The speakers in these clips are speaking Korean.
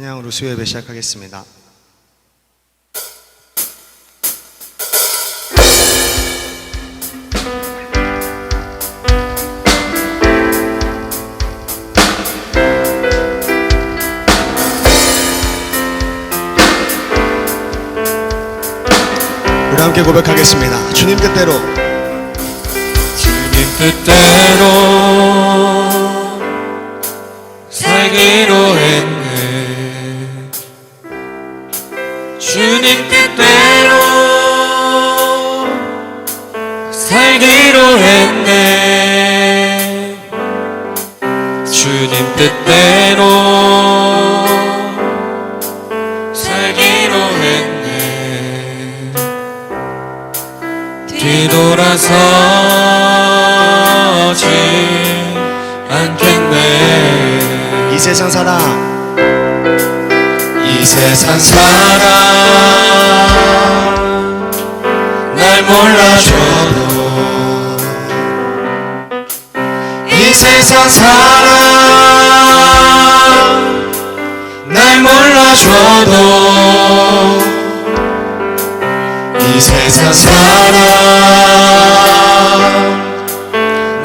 찬양으로 수요 예배 시작하겠습니다. 우리 함께 고백하겠습니다. 주님 뜻대로, 주님 뜻대로 살기로 했네. 주님 뜻대로 살기로 했네. 주님 뜻대로 살기로 했네. 뒤돌아서지 않겠네. 이 세상 사람, 이 세상 사람 날 몰라줘도, 이 세상 사람 날 몰라줘도, 이 세상 사람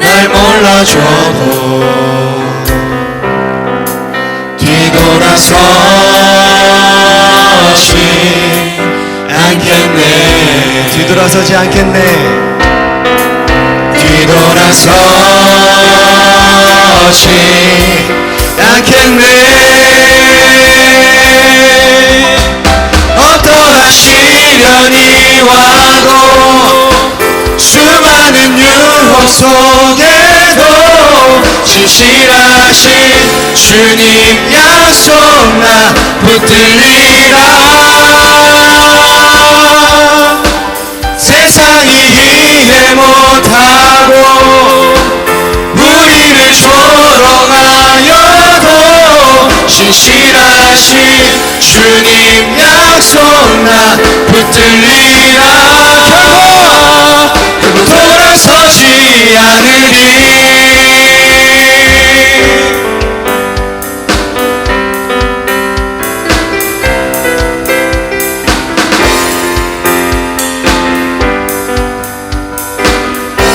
날 몰라줘도 뒤돌아서지 않겠네. 뒤돌아서지 않겠네. 뒤돌아서지 않겠네. 어떠한 시련이 와도 수많은 유혹 속에도 진실하신 주님 약속 나 붙들리라. 세상이 이해 못하고 우리를 조롱하여도 신실하신 주님 약속 나 붙들리라. 결코 돌아서지 않으리.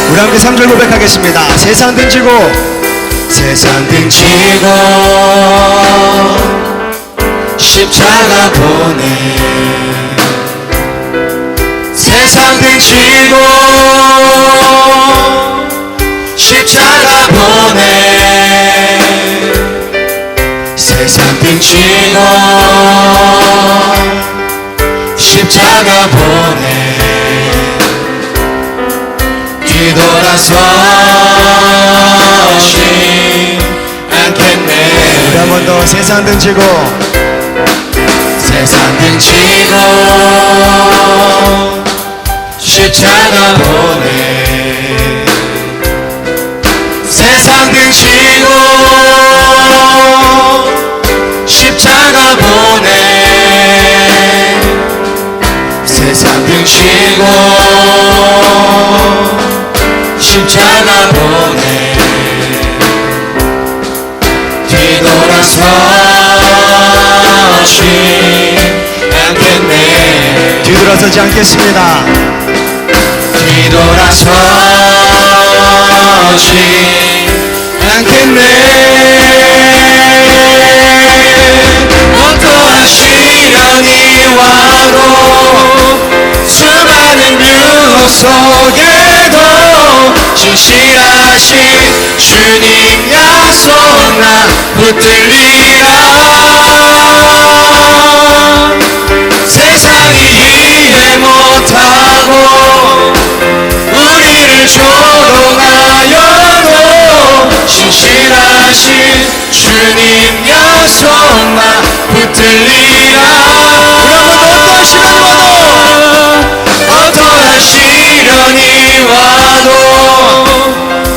우리 함께 3절 고백하겠습니다. 세상 등지고, 세상 등지고 십자가 보내. 세상 등지고 십자가 보내. 세상 등지고 십자가 보내. 뒤돌아서지 않겠네. 우리 한 번 더. 세상 등지고, 세상 등지고 십자가 보내. 세상 등지고 십자가 보내. 세상 등지고 십자가 보내. 뒤돌아서지 않겠네. 뒤돌아서지 않겠습니다. 뒤돌아서지 않겠네. 어떠한 시련이 와도 수많은 유혹 속에도 진실하신 주님 약속 나 붙들리라. 세상이 이해 못하고 우리를 조롱하여도 신실하신 주님 약속 나 붙들리라. 어떠한 시련이 와도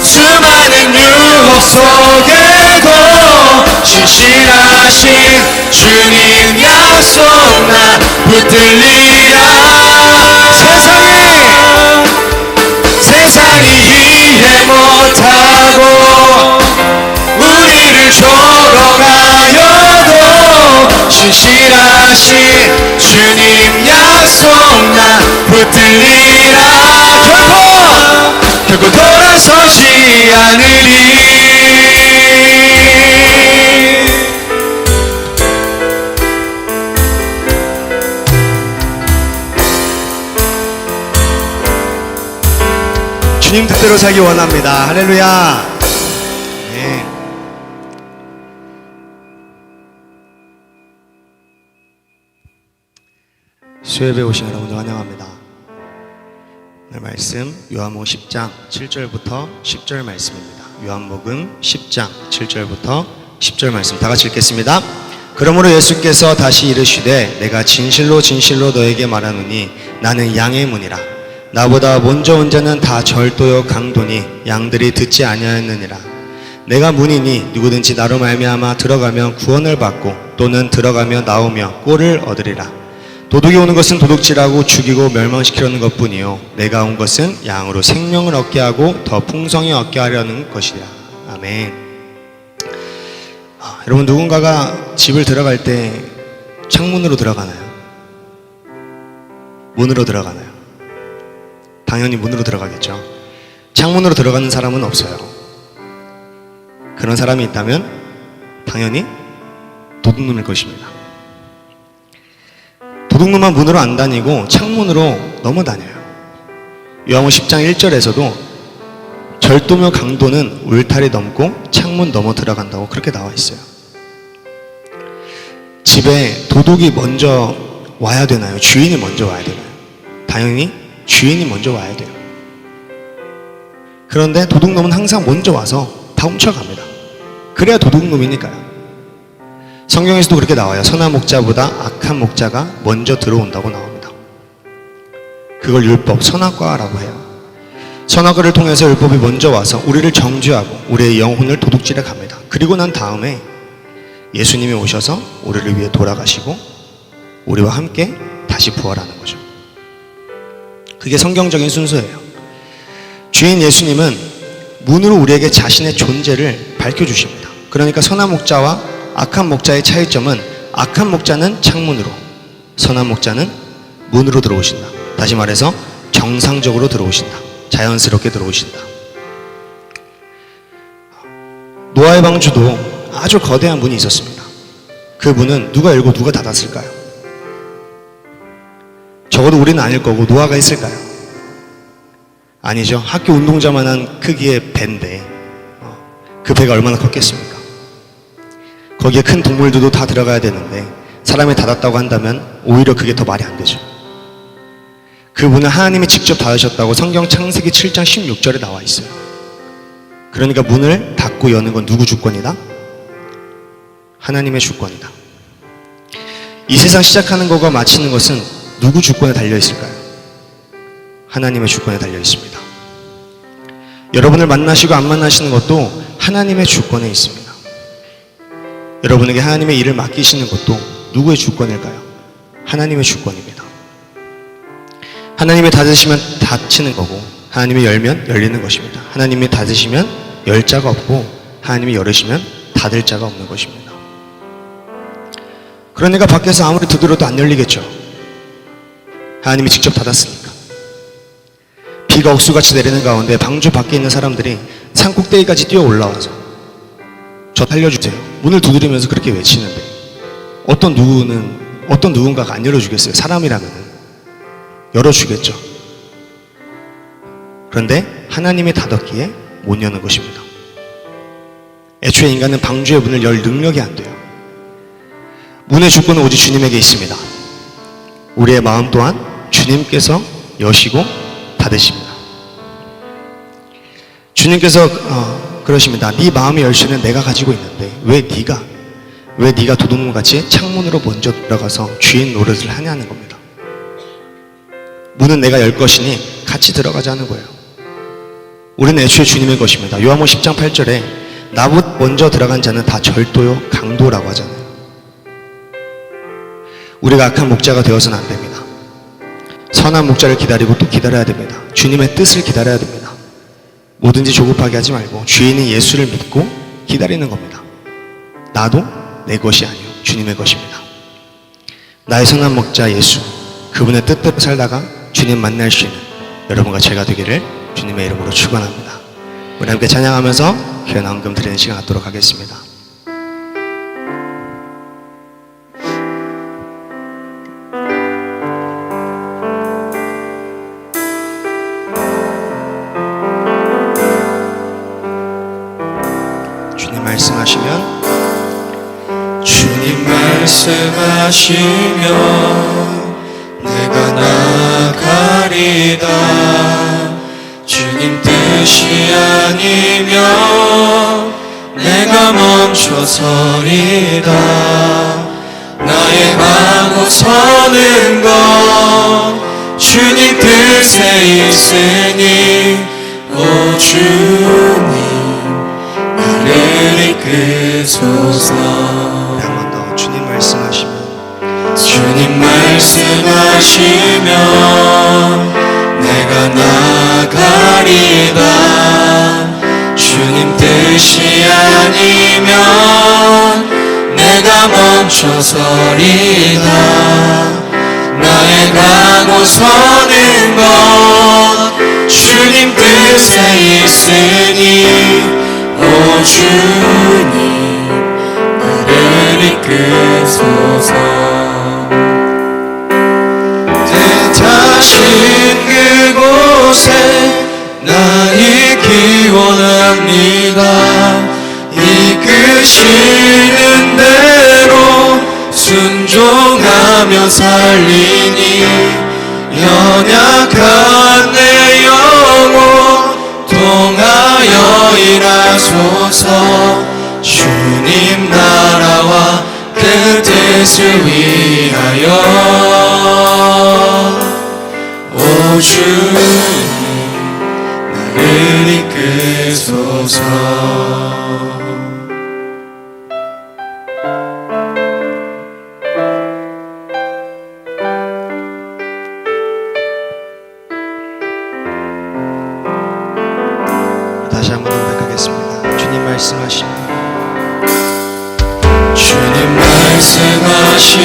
수많은 유혹 속에도 신실하신 주님 약속 나 붙들리라. 세상이 이해 못하고 우리를 조롱하여도 진실하신 주님 약속 나 붙들리라. 결코 돌아서지 않으리. 주님 뜻대로 살기 원합니다. 할렐루야. 네. 수협에 오신 여러분들 환영합니다. 오늘 말씀 요한복음 10장 7절부터 10절 말씀입니다. 요한복음 10장 7절부터 10절 말씀 다 같이 읽겠습니다. 그러므로 예수께서 다시 이르시되 내가 진실로 진실로 너에게 말하노니 나는 양의 문이라. 나보다 먼저 온 자는 다 절도요 강도니 양들이 듣지 아니하였느니라. 내가 문이니 누구든지 나로 말미암아 들어가면 구원을 받고 또는 들어가며 나오며 꼴을 얻으리라. 도둑이 오는 것은 도둑질하고 죽이고 멸망시키려는 것뿐이요 내가 온 것은 양으로 생명을 얻게 하고 더 풍성히 얻게 하려는 것이라. 아멘. 여러분, 누군가가 집을 들어갈 때 창문으로 들어가나요? 문으로 들어가나요? 당연히 문으로 들어가겠죠. 창문으로 들어가는 사람은 없어요. 그런 사람이 있다면 당연히 도둑놈일 것입니다. 도둑놈만 문으로 안 다니고 창문으로 넘어다녀요. 요한복음 10장 1절에서도 절도며 강도는 울타리 넘고 창문 넘어 들어간다고 그렇게 나와 있어요. 집에 도둑이 먼저 와야 되나요? 주인이 먼저 와야 되나요? 당연히 주인이 먼저 와야 돼요. 그런데 도둑놈은 항상 먼저 와서 다 훔쳐갑니다. 그래야 도둑놈이니까요. 성경에서도 그렇게 나와요. 선한 목자보다 악한 목자가 먼저 들어온다고 나옵니다. 그걸 율법, 선악과라고 해요. 선악과를 통해서 율법이 먼저 와서 우리를 정죄하고 우리의 영혼을 도둑질해 갑니다. 그리고 난 다음에 예수님이 오셔서 우리를 위해 돌아가시고 우리와 함께 다시 부활하는 거죠. 그게 성경적인 순서예요. 주인 예수님은 문으로 우리에게 자신의 존재를 밝혀주십니다. 그러니까 선한 목자와 악한 목자의 차이점은 악한 목자는 창문으로, 선한 목자는 문으로 들어오신다. 다시 말해서 정상적으로 들어오신다. 자연스럽게 들어오신다. 노아의 방주도 아주 거대한 문이 있었습니다. 그 문은 누가 열고 누가 닫았을까요? 적어도 우리는 아닐 거고 노아가 했을까요? 아니죠. 학교 운동장만한 크기의 배인데 그 배가 얼마나 컸겠습니까? 거기에 큰 동물들도 다 들어가야 되는데 사람이 닫았다고 한다면 오히려 그게 더 말이 안 되죠. 그 문은 하나님이 직접 닫으셨다고 성경 창세기 7장 16절에 나와 있어요. 그러니까 문을 닫고 여는 건 누구 주권이다? 하나님의 주권이다. 이 세상 시작하는 것과 마치는 것은 누구 주권에 달려 있을까요? 하나님의 주권에 달려 있습니다. 여러분을 만나시고 안 만나시는 것도 하나님의 주권에 있습니다. 여러분에게 하나님의 일을 맡기시는 것도 누구의 주권일까요? 하나님의 주권입니다. 하나님이 닫으시면 닫히는 거고 하나님이 열면 열리는 것입니다. 하나님이 닫으시면 열 자가 없고 하나님이 열으시면 닫을 자가 없는 것입니다. 그러니까 밖에서 아무리 두드려도 안 열리겠죠. 하나님이 직접 닫았으니까. 비가 억수같이 내리는 가운데 방주 밖에 있는 사람들이 산 꼭대기까지 뛰어 올라와서 저 살려주세요. 문을 두드리면서 그렇게 외치는데 어떤 누군가가 안 열어주겠어요? 사람이라면 열어주겠죠. 그런데 하나님이 닫았기에 못 여는 것입니다. 애초에 인간은 방주의 문을 열 능력이 안 돼요. 문의 주권은 오직 주님에게 있습니다. 우리의 마음 또한 주님께서 여시고 닫으십니다. 주님께서 그러십니다. 네 마음의 열쇠는 내가 가지고 있는데 왜 네가 도둑놈같이 창문으로 먼저 들어가서 주인 노릇을 하냐는 겁니다. 문은 내가 열 것이니 같이 들어가자는 거예요. 우리는 애초에 주님의 것입니다. 요한복음 10장 8절에 나보다 먼저 들어간 자는 다 절도요 강도라고 하잖아요. 우리가 악한 목자가 되어서는 안 됩니다. 선한 목자를 기다리고 또 기다려야 됩니다. 주님의 뜻을 기다려야 됩니다. 뭐든지 조급하게 하지 말고 주인인 예수를 믿고 기다리는 겁니다. 나도 내 것이 아니요 주님의 것입니다. 나의 선한 목자 예수, 그분의 뜻대로 살다가 주님 만날 수 있는 여러분과 제가 되기를 주님의 이름으로 축원합니다. 우리 함께 찬양하면서 교회 나온금 드리는 시간 갖도록 하겠습니다. 주님 말씀하시면 주님 말씀하시면 내가 나가리다. 주님 뜻이 아니면 내가 멈춰서리다. 나의 가고 서는 것 주님 뜻에 있으니 오 주님 나를 이끄소서. 한 번 더 주님 말씀하시면 주님 말씀하시면 내가 나가리다. 주님 뜻이 아니면 내가 멈춰서리다. 나의 가고 서는 것 주님 뜻에 있으니 오 주님 나를 이끄소서. 뜻하신 그곳에 나 있기 원합니다. 이끄시는 대로 순종하며 살리니 연약한 내 영혼 통하여 일하소서. 주님 나라와 그 뜻을 위하여 오 주님 나를 이끄소서. 다시 한번 고백하겠습니다. 주님 말씀하시면 주님 말씀하시면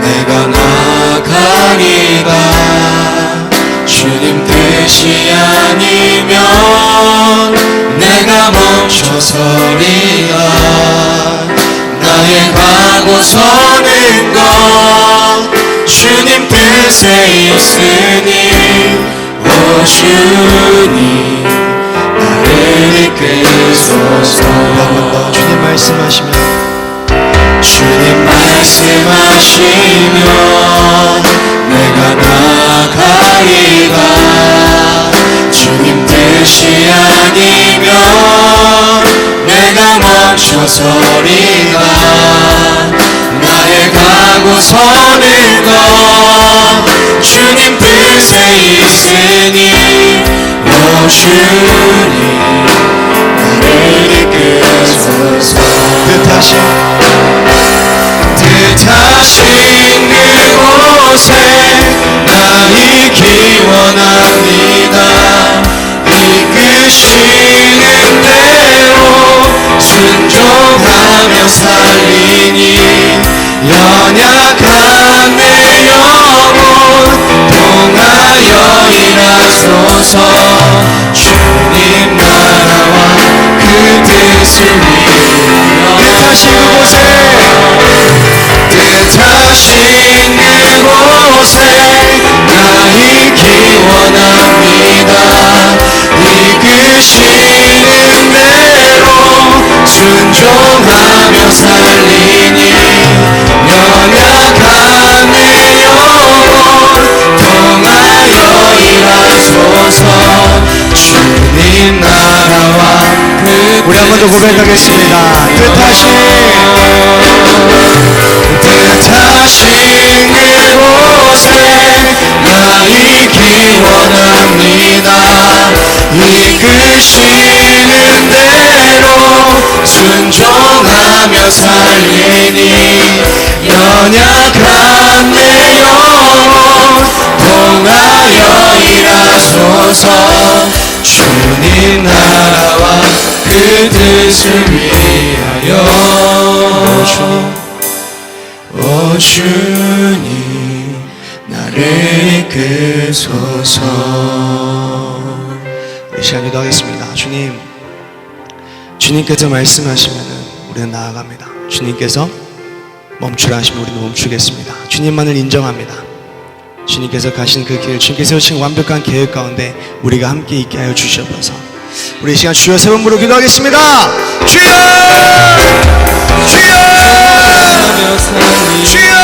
내가 나가리다. 주님 뜻이 아니면 내가 멈춰서리다. 나의 가고 서는 것 주님 뜻에 있으니 오 주님 나를 이끄소서. 한번 더 주님 말씀하시면 주님 말씀하시면 내가 나가리다. 주님 뜻이 아니면 내가 멈춰서리다. 나의 가고 서는 것 주님 뜻에 있으니 오 주님 나를 이끄소서. 뜻하신 그곳에 나 있기 원합니다. 이끄시는 대로 순종하며 살리니 연약한 내 영혼 통하여 일하소서. 주님 나라와 그 뜻을 위하여 뜻하신 그곳에 나 있기 원합니다. 이끄시는 대로 순종하며 살리니 연약한 내 영혼 통하여 일하소서. 주님 나라와 그 우리 한 번 더 고백하겠습니다. 뜻하신 그곳에 나 있기 원합니다. 이끄시는 대로 순종하며 살리니 연약한 내 영혼 통하여 일하소서. 주님 나라와 그 뜻을 위하여 오 오 주님 나를 이끄소서. 이 시간 기도하겠습니다. 주님, 주님께서 말씀하시면 우리는 나아갑니다. 주님께서 멈추라 하시면 우리는 멈추겠습니다. 주님만을 인정합니다. 주님께서 가신 그 길, 주님께서 세우신 완벽한 계획 가운데 우리가 함께 있게 하여 주시옵소서. 우리 이 시간 주여 세 번 부르고 기도하겠습니다. 주여! 주여! 주여!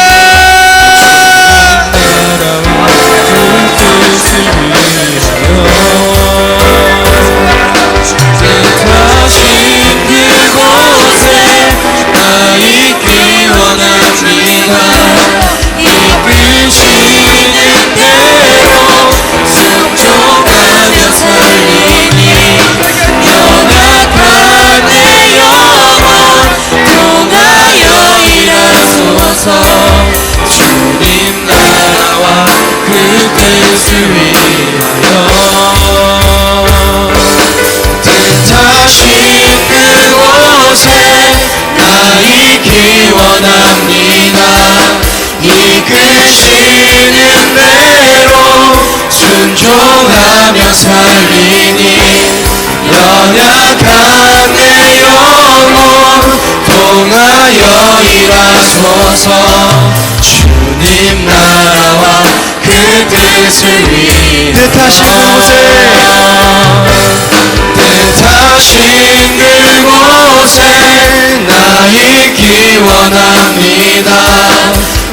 주님 나라와 그 뜻을 위하여 뜻하신 그곳에 나 있기 원합니다. 이끄시는 대로 순종하며 살리니 연약한 내 영혼 통하여 일하소서. 주님 나라와 그 뜻을 위해 뜻하신 그곳에 나 있기 원합니다.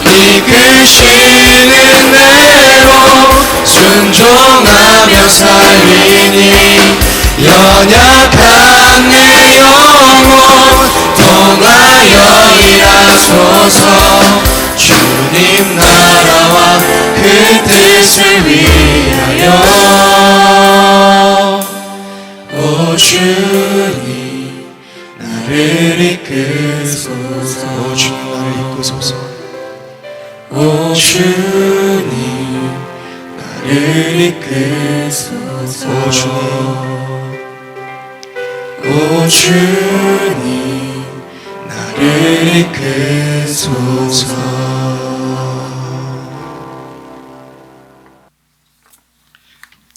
이끄시는 대로 순종하며 살리니 연약한 내 영혼 통하여 일하소서. 주님 나라와 그 뜻을 위하여 오 주님 나를 이끄소서. 오 주님 나를 이끄소서. 오 주님 나를 이끄소서. 오 주님 나를 이끄소서.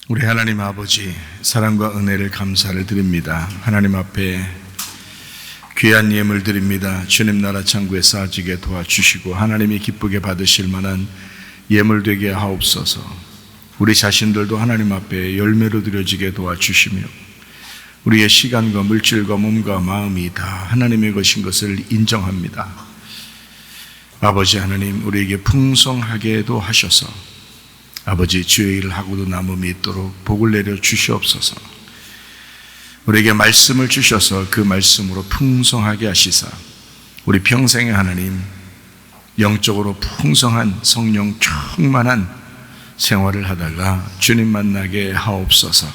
우리 하나님 아버지, 사랑과 은혜를 감사를 드립니다. 하나님 앞에 귀한 예물 드립니다. 주님 나라 창고에 쌓아지게 도와주시고 하나님이 기쁘게 받으실 만한 예물 되게 하옵소서. 우리 자신들도 하나님 앞에 열매로 드려지게 도와주시며 우리의 시간과 물질과 몸과 마음이 다 하나님의 것인 것을 인정합니다. 아버지 하나님, 우리에게 풍성하게도 하셔서 아버지 주의 일을 하고도 남음이 있도록 복을 내려 주시옵소서. 우리에게 말씀을 주셔서 그 말씀으로 풍성하게 하시사 우리 평생에 하나님 영적으로 풍성한 성령 충만한 생활을 하다가 주님 만나게 하옵소서.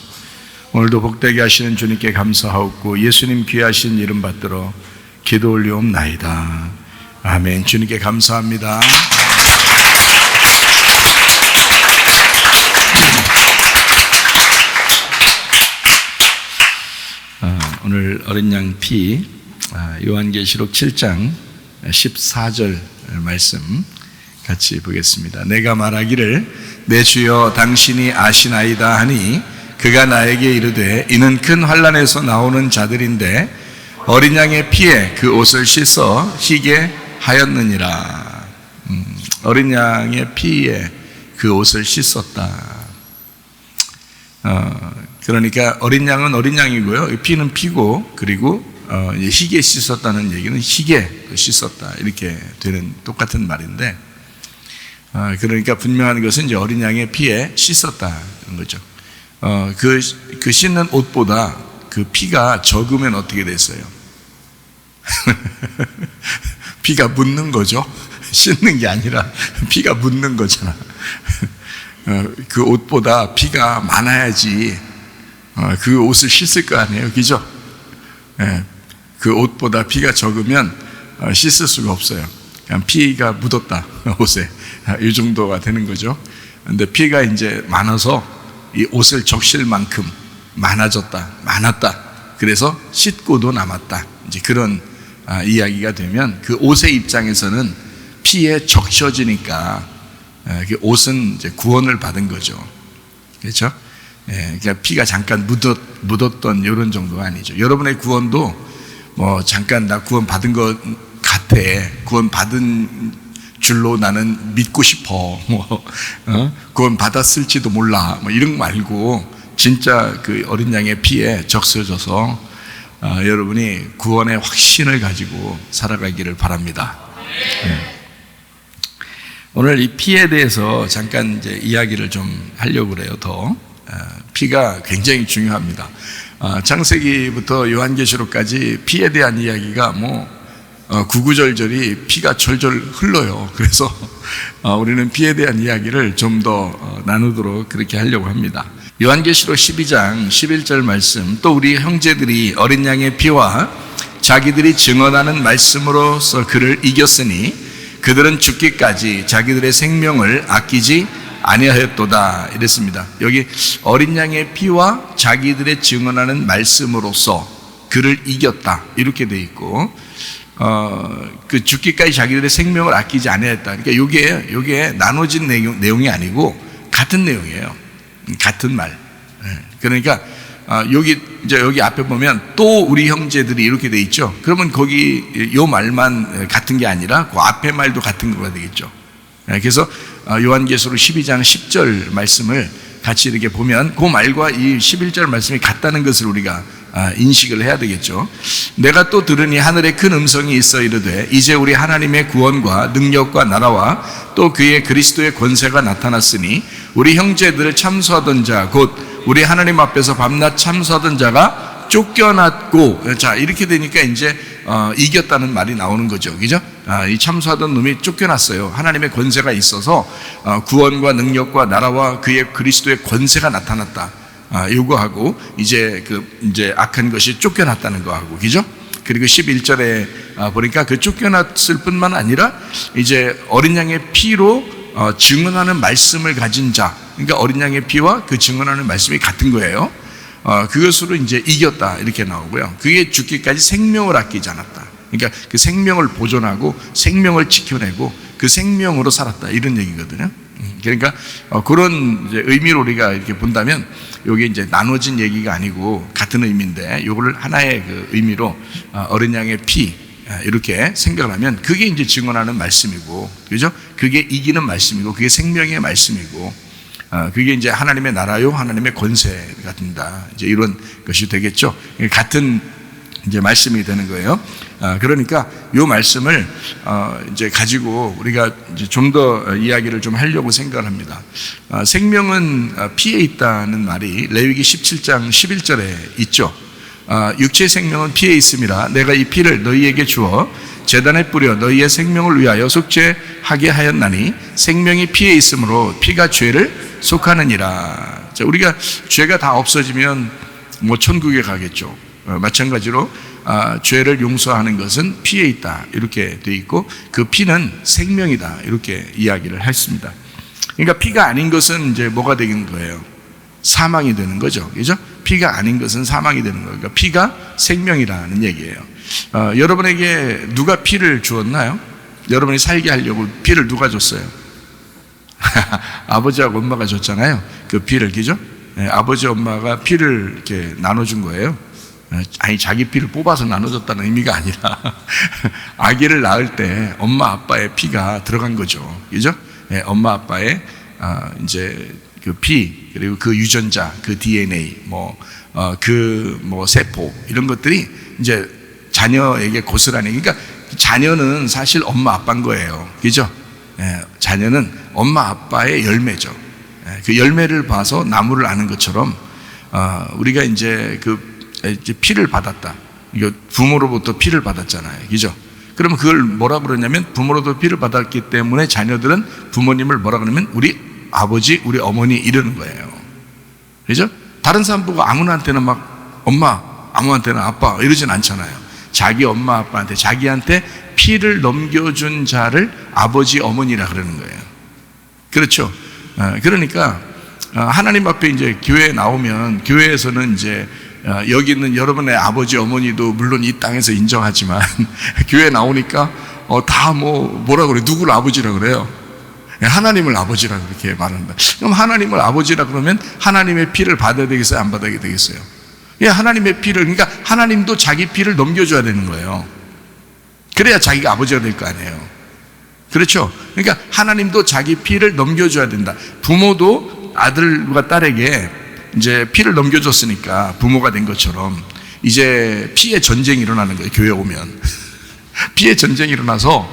오늘도 복되게 하시는 주님께 감사하옵고 예수님 귀하신 이름 받들어 기도 올리옵나이다. 아멘. 주님께 감사합니다. 오늘 어린 양 피 요한계시록 7장 14절 말씀 같이 보겠습니다. 내가 말하기를 내 주여 당신이 아시나이다 하니 그가 나에게 이르되 이는 큰 환난에서 나오는 자들인데 어린 양의 피에 그 옷을 씻어 희게 하였느니라. 어린 양의 피에 그 옷을 씻었다. 그러니까 어린 양은 어린 양이고요, 피는 피고, 그리고 희게 씻었다는 얘기는 희게 씻었다 이렇게 되는 똑같은 말인데, 그러니까 분명한 것은 이제 어린 양의 피에 씻었다는 거죠. 그 씻는 옷보다 그 피가 적으면 어떻게 됐어요? 피가 묻는 거죠. 씻는 게 아니라 피가 묻는 거잖아. 그 옷보다 피가 많아야지 그 옷을 씻을 거 아니에요, 그죠? 그 옷보다 피가 적으면 씻을 수가 없어요. 그냥 피가 묻었다 옷에, 이 정도가 되는 거죠. 근데 피가 이제 많아서 이 옷을 적실 만큼 많았다. 그래서 씻고도 남았다. 이제 그런 이야기가 되면 그 옷의 입장에서는 피에 적셔지니까 그 옷은 이제 구원을 받은 거죠. 그렇죠? 그러니까 피가 잠깐 묻었던 이런 정도가 아니죠. 여러분의 구원도 뭐 잠깐 나 구원 받은 것 같아. 구원 받은 줄로 나는 믿고 싶어. 구원 받았을지도 몰라. 뭐 이런 거 말고 진짜 그 어린 양의 피에 적셔져서 여러분이 구원의 확신을 가지고 살아가기를 바랍니다. 오늘 이 피에 대해서 잠깐 이제 이야기를 좀 하려고 그래요. 더 피가 굉장히 중요합니다. 창세기부터 요한계시록까지 피에 대한 이야기가 구구절절이 피가 절절 흘러요. 그래서 우리는 피에 대한 이야기를 좀 더 나누도록 그렇게 하려고 합니다. 요한계시록 12장 11절 말씀, 또 우리 형제들이 어린 양의 피와 자기들이 증언하는 말씀으로서 그를 이겼으니 그들은 죽기까지 자기들의 생명을 아끼지 아니하였도다 이랬습니다. 여기 어린 양의 피와 자기들의 증언하는 말씀으로서 그를 이겼다 이렇게 돼 있고, 그 죽기까지 자기들의 생명을 아끼지 아니하였다. 그러니까 요게 나눠진 내용이 아니고 같은 내용이에요. 같은 말. 그러니까 여기 앞에 보면 또 우리 형제들이 이렇게 돼 있죠. 그러면 거기 요 말만 같은 게 아니라 그 앞에 말도 같은 거가 되겠죠. 그래서 요한계시록 12장 10절 말씀을 같이 이렇게 보면 그 말과 이 11절 말씀이 같다는 것을 우리가 인식을 해야 되겠죠. 내가 또 들으니 하늘에 큰 음성이 있어 이르되 이제 우리 하나님의 구원과 능력과 나라와 또 그의 그리스도의 권세가 나타났으니 우리 형제들을 참수하던 자 곧 우리 하나님 앞에서 밤낮 참수하던 자가 쫓겨났고, 자 이렇게 되니까 이제 이겼다는 말이 나오는 거죠. 그죠? 이 참수하던 놈이 쫓겨났어요. 하나님의 권세가 있어서 구원과 능력과 나라와 그의 그리스도의 권세가 나타났다. 요거하고 이제 악한 것이 쫓겨났다는 거하고, 그죠? 그리고 11절에 보니까 그 쫓겨났을 뿐만 아니라 이제 어린 양의 피로 증언하는 말씀을 가진 자, 그러니까 어린 양의 피와 그 증언하는 말씀이 같은 거예요. 그것으로 이제 이겼다 이렇게 나오고요. 그게 죽기까지 생명을 아끼지 않았다. 그러니까 그 생명을 보존하고 생명을 지켜내고 그 생명으로 살았다 이런 얘기거든요. 그러니까 그런 이제 의미로 우리가 이렇게 본다면 이게 이제 나눠진 얘기가 아니고 같은 의미인데 이거를 하나의 그 의미로 어린 양의 피 이렇게 생각을 하면 그게 이제 증언하는 말씀이고, 그죠? 그게 이기는 말씀이고 그게 생명의 말씀이고, 그게 이제 하나님의 나라요 하나님의 권세가 된다. 이제 이런 것이 되겠죠. 같은 이제 말씀이 되는 거예요. 그러니까 이 말씀을 이제 가지고 우리가 이제 좀 더 이야기를 좀 하려고 생각을 합니다. 생명은 피에 있다는 말이 레위기 17장 11절에 있죠. 육체의 생명은 피에 있음이라 내가 이 피를 너희에게 주어 제단에 뿌려 너희의 생명을 위하여 속죄하게 하였나니 생명이 피에 있으므로 피가 죄를 속하느니라. 자, 우리가 죄가 다 없어지면 뭐 천국에 가겠죠. 마찬가지로 죄를 용서하는 것은 피에 있다 이렇게 돼 있고 그 피는 생명이다 이렇게 이야기를 했습니다. 그러니까 피가 아닌 것은 이제 뭐가 되는 거예요? 사망이 되는 거죠. 그죠? 피가 아닌 것은 사망이 되는 거예요. 그러니까 피가 생명이라는 얘기예요. 여러분에게 누가 피를 주었나요? 여러분이 살게 하려고 피를 누가 줬어요? 아버지하고 엄마가 줬잖아요. 그 피를, 그죠? 아버지 엄마가 피를 이렇게 나눠준 거예요. 아니 자기 피를 뽑아서 나눠줬다는 의미가 아니라 아기를 낳을 때 엄마 아빠의 피가 들어간 거죠. 그죠? 엄마 아빠의 이제 그 피 그리고 그 유전자, 그 DNA, 세포 이런 것들이 이제 자녀에게 고스란히, 그러니까 자녀는 사실 엄마 아빠인 거예요. 그죠? 자녀는 엄마 아빠의 열매죠. 그 열매를 봐서 나무를 아는 것처럼 우리가 이제 이제 피를 받았다. 이거 부모로부터 피를 받았잖아요. 그죠? 그러면 그걸 뭐라 그러냐면 부모로부터 피를 받았기 때문에 자녀들은 부모님을 뭐라 그러냐면 우리 아버지, 우리 어머니 이러는 거예요. 그죠? 다른 사람 보고 아무나한테는 막 엄마, 아무한테는 아빠 이러진 않잖아요. 자기 엄마 아빠한테 자기한테 피를 넘겨준 자를 아버지, 어머니라 그러는 거예요. 그렇죠? 그러니까 하나님 앞에 이제 교회에 나오면 교회에서는 이제 여기 있는 여러분의 아버지, 어머니도 물론 이 땅에서 인정하지만 교회에 나오니까 다 뭐라 그래? 누구를 아버지라 그래요? 하나님을 아버지라 그렇게 말한다. 그럼 하나님을 아버지라 그러면 하나님의 피를 받아야 되겠어요? 안 받아야 되겠어요? 하나님의 피를, 그러니까 하나님도 자기 피를 넘겨줘야 되는 거예요. 그래야 자기가 아버지가 될 거 아니에요. 그렇죠? 그러니까 하나님도 자기 피를 넘겨줘야 된다. 부모도 아들과 딸에게 이제 피를 넘겨줬으니까 부모가 된 것처럼 이제 피의 전쟁이 일어나는 거예요. 교회 오면 피의 전쟁이 일어나서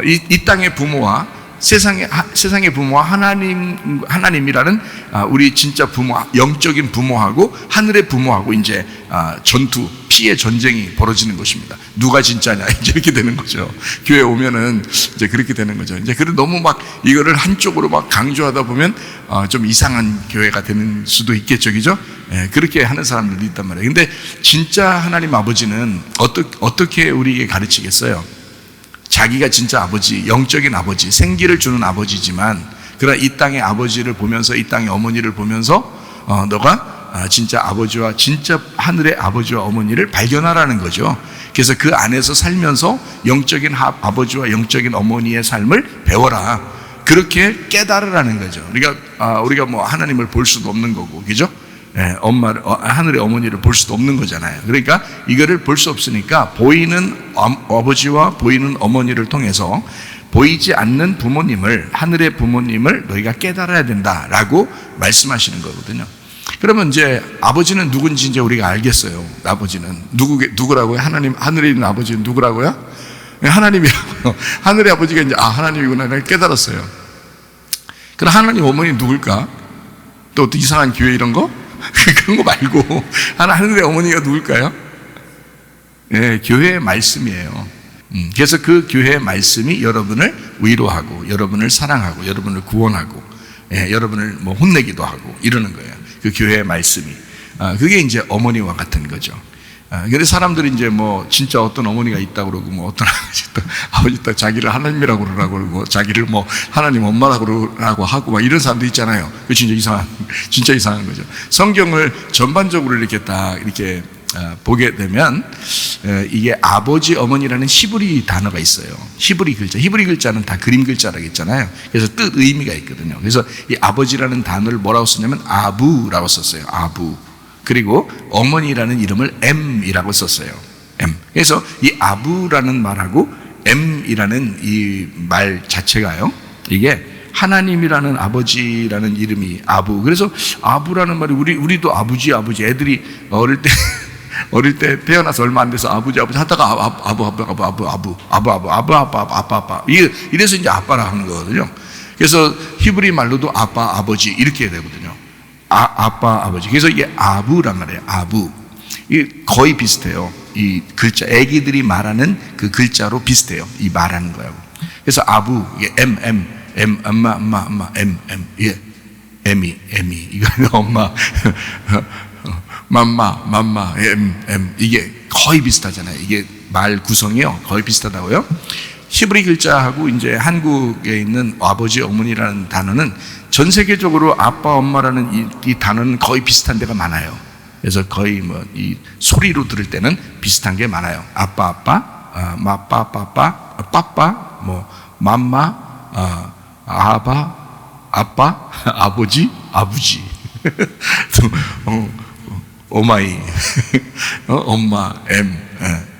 이 땅의 부모와 세상의 부모와 하나님이라는 우리 진짜 부모, 영적인 부모하고 하늘의 부모하고 이제 전투, 피의 전쟁이 벌어지는 것입니다. 누가 진짜냐 이제 이렇게 되는 거죠. 교회 오면은 이제 그렇게 되는 거죠. 이제 그래 너무 막 이거를 한쪽으로 막 강조하다 보면 좀 이상한 교회가 되는 수도 있겠죠, 그죠? 그렇게 하는 사람들도 있단 말이에요. 근데 진짜 하나님 아버지는 어떻게 우리에게 가르치겠어요? 자기가 진짜 아버지, 영적인 아버지, 생기를 주는 아버지지만 그러나 이 땅의 아버지를 보면서 이 땅의 어머니를 보면서 너가 진짜 아버지와 진짜 하늘의 아버지와 어머니를 발견하라는 거죠. 그래서 그 안에서 살면서 영적인 아버지와 영적인 어머니의 삶을 배워라. 그렇게 깨달으라는 거죠. 우리가 뭐 하나님을 볼 수도 없는 거고, 그죠? 하늘의 어머니를 볼 수도 없는 거잖아요. 그러니까 이거를 볼 수 없으니까 보이는 아버지와 보이는 어머니를 통해서 보이지 않는 부모님을, 하늘의 부모님을 너희가 깨달아야 된다라고 말씀하시는 거거든요. 그러면 이제 아버지는 누군지 이제 우리가 알겠어요. 아버지는 누구라고요? 하늘에 있는 아버지는 누구라고요? 하나님이라고요. 하늘의 아버지가 이제 하나님이구나 깨달았어요. 그럼 하나님 어머니는 누굴까? 또 이상한 교회 이런 거? 그런 거 말고 하늘의 어머니가 누굴까요? 교회의 말씀이에요. 그래서 그 교회의 말씀이 여러분을 위로하고 여러분을 사랑하고 여러분을 구원하고 여러분을 뭐 혼내기도 하고 이러는 거예요. 그 교회의 말씀이 그게 이제 어머니와 같은 거죠. 그래서 사람들이 이제 뭐 진짜 어떤 어머니가 있다고 그러고 뭐 어떤 아버지 또 자기를 하나님이라고 그러고 그러고 자기를 뭐 하나님 엄마라고 하고 막 이런 사람도 있잖아요. 그 진짜 이상한 거죠. 성경을 전반적으로 이렇게 딱 이렇게 보게 되면 이게 아버지 어머니라는 히브리 단어가 있어요. 히브리 글자는 다 그림 글자라고 했잖아요. 그래서 뜻 의미가 있거든요. 그래서 이 아버지라는 단어를 뭐라고 썼냐면 아부라고 썼어요. 아부. 그리고 어머니라는 이름을 M이라고 썼어요. M. 그래서 이 아부라는 말하고 M이라는 이 말 자체가요, 이게 하나님이라는 아버지라는 이름이 아부. 그래서 아부라는 말이 우리도 아버지 애들이 어릴 때 태어나서 얼마 안 돼서 아버지 하다가 아빠 이래서 이제 아빠라 하는 거거든요. 그래서 히브리 말로도 아빠 아버지 이렇게 되거든요. 아빠 아버지. 그래서 이게 아부란 말이에요. 아부. 이게 거의 비슷해요. 이 글자, 애기들이 말하는 그 글자로 비슷해요. 이 말하는 거하고. 그래서 아부, 이게 엄마, 이게 M이. 이거 엄마, 맘마, 이게 거의 비슷하잖아요. 이게 말 구성이요. 거의 비슷하다고요. 히브리 글자하고 이제 한국에 있는 아버지, 어머니라는 단어는 전 세계적으로 아빠, 엄마라는 이 단어는 거의 비슷한 데가 많아요. 그래서 거의 뭐 이 소리로 들을 때는 비슷한 게 많아요. 아빠, 빠빠, 뭐 맘마, 아빠, 아버지, 오마이, 엄마,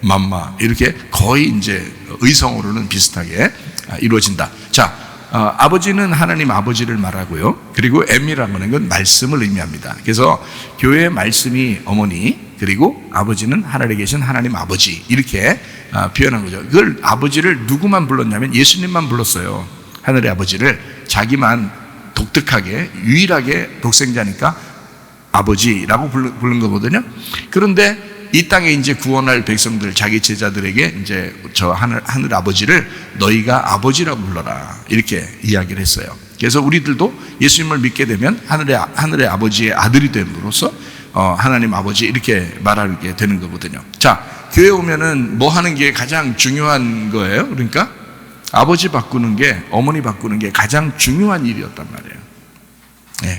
맘마 이렇게 거의 이제 의성어로는 비슷하게 이루어진다. 자, 아버지는 하나님 아버지를 말하고요. 그리고 M이라는 건 말씀을 의미합니다. 그래서 교회의 말씀이 어머니, 그리고 아버지는 하늘에 계신 하나님 아버지 이렇게 표현한 거죠. 그걸 아버지를 누구만 불렀냐면 예수님만 불렀어요. 하늘의 아버지를 자기만 독특하게 유일하게 독생자니까 아버지라고 부른 거거든요. 그런데 이 땅에 이제 구원할 백성들, 자기 제자들에게 이제 저 하늘 아버지를 너희가 아버지라고 불러라 이렇게 이야기를 했어요. 그래서 우리들도 예수님을 믿게 되면 하늘의 아버지의 아들이 됨으로써 하나님 아버지 이렇게 말하게 되는 거거든요. 자, 교회 오면은 뭐 하는 게 가장 중요한 거예요. 그러니까 아버지 바꾸는 게, 어머니 바꾸는 게 가장 중요한 일이었단 말이에요.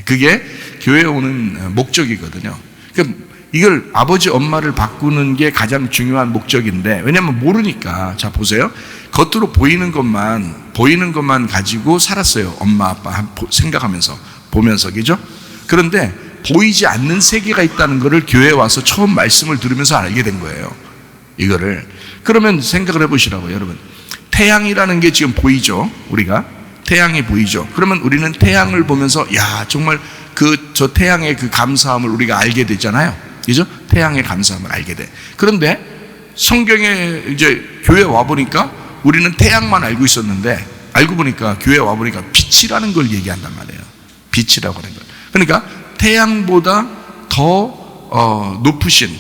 그게 교회 오는 목적이거든요. 이걸 아버지 엄마를 바꾸는 게 가장 중요한 목적인데, 왜냐하면 모르니까. 자, 보세요. 겉으로 보이는 것만 가지고 살았어요. 엄마 아빠 생각하면서 보면서, 그죠? 그런데 보이지 않는 세계가 있다는 것을 교회에 와서 처음 말씀을 들으면서 알게 된 거예요. 이거를. 그러면 생각을 해보시라고요, 여러분. 태양이라는 게 지금 보이죠? 우리가 태양이 보이죠? 그러면 우리는 태양을 보면서 야, 정말 저 태양의 그 감사함을 우리가 알게 되잖아요. 그죠? 태양의 감사함을 알게 돼. 그런데 성경에 이제 교회 와 보니까 우리는 태양만 알고 있었는데, 알고 보니까 교회 와 보니까 빛이라는 걸 얘기한단 말이에요. 빛이라고 하는 걸. 그러니까 태양보다 더 높으신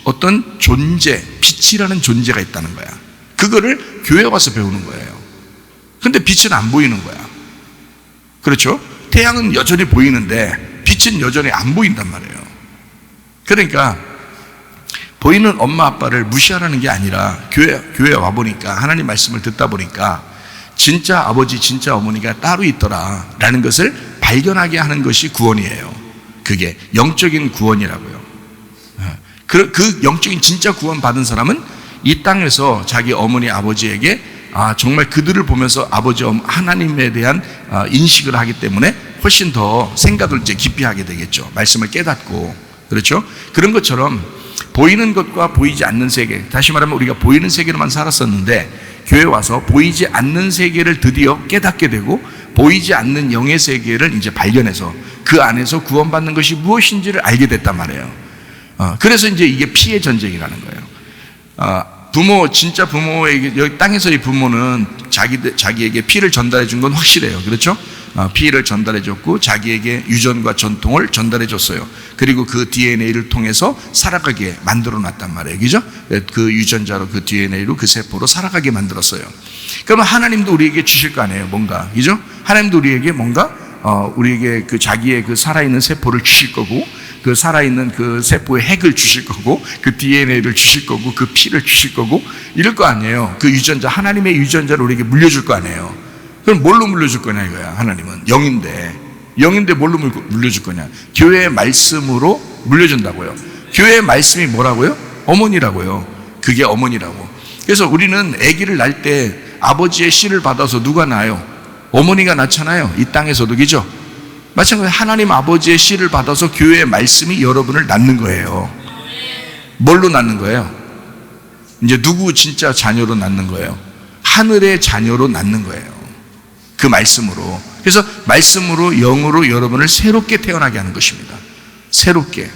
어떤 존재, 빛이라는 존재가 있다는 거야. 그거를 교회 와서 배우는 거예요. 근데 빛은 안 보이는 거야. 그렇죠? 태양은 여전히 보이는데 빛은 여전히 안 보인단 말이에요. 그러니까 보이는 엄마 아빠를 무시하라는 게 아니라 교회에 와보니까, 하나님 말씀을 듣다 보니까 진짜 아버지 진짜 어머니가 따로 있더라 라는 것을 발견하게 하는 것이 구원이에요. 그게 영적인 구원이라고요. 그 영적인 진짜 구원 받은 사람은 이 땅에서 자기 어머니 아버지에게 정말 그들을 보면서 아버지 하나님에 대한 인식을 하기 때문에 훨씬 더 생각을 이제 깊이 하게 되겠죠. 말씀을 깨닫고. 그렇죠? 그런 것처럼 보이는 것과 보이지 않는 세계, 다시 말하면 우리가 보이는 세계로만 살았었는데 교회 와서 보이지 않는 세계를 드디어 깨닫게 되고, 보이지 않는 영의 세계를 이제 발견해서 그 안에서 구원받는 것이 무엇인지를 알게 됐단 말이에요. 그래서 이제 이게 피의 전쟁이라는 거예요. 진짜 부모에게, 여기 땅에서의 부모는 자기에게 피를 전달해 준 건 확실해요. 그렇죠? 피를 전달해 줬고 자기에게 유전과 전통을 전달해 줬어요. 그리고 그 DNA를 통해서 살아가게 만들어 놨단 말이에요. 그죠? 그 유전자로, 그 DNA로, 그 세포로 살아가게 만들었어요. 그러면 하나님도 우리에게 주실 거 아니에요, 뭔가. 그죠? 하나님도 우리에게 뭔가 우리에게 그 자기의 그 살아있는 세포를 주실 거고, 그 살아있는 그 세포의 핵을 주실 거고, 그 DNA를 주실 거고, 그 피를 주실 거고, 이럴 거 아니에요. 그 유전자, 하나님의 유전자를 우리에게 물려줄 거 아니에요. 그럼 뭘로 물려줄 거냐 이거야. 하나님은 영인데 뭘로 물려줄 거냐? 교회의 말씀으로 물려준다고요. 교회의 말씀이 뭐라고요? 어머니라고요. 그게 어머니라고. 그래서 우리는 아기를 낳을 때 아버지의 씨를 받아서 누가 낳아요? 어머니가 낳잖아요. 이 땅에서도. 그죠? 마찬가지로 하나님 아버지의 씨를 받아서 교회의 말씀이 여러분을 낳는 거예요. 뭘로 낳는 거예요? 이제 누구 진짜 자녀로 낳는 거예요? 하늘의 자녀로 낳는 거예요. 그 말씀으로. 그래서 말씀으로, 영으로 여러분을 새롭게 태어나게 하는 것입니다. 새롭게.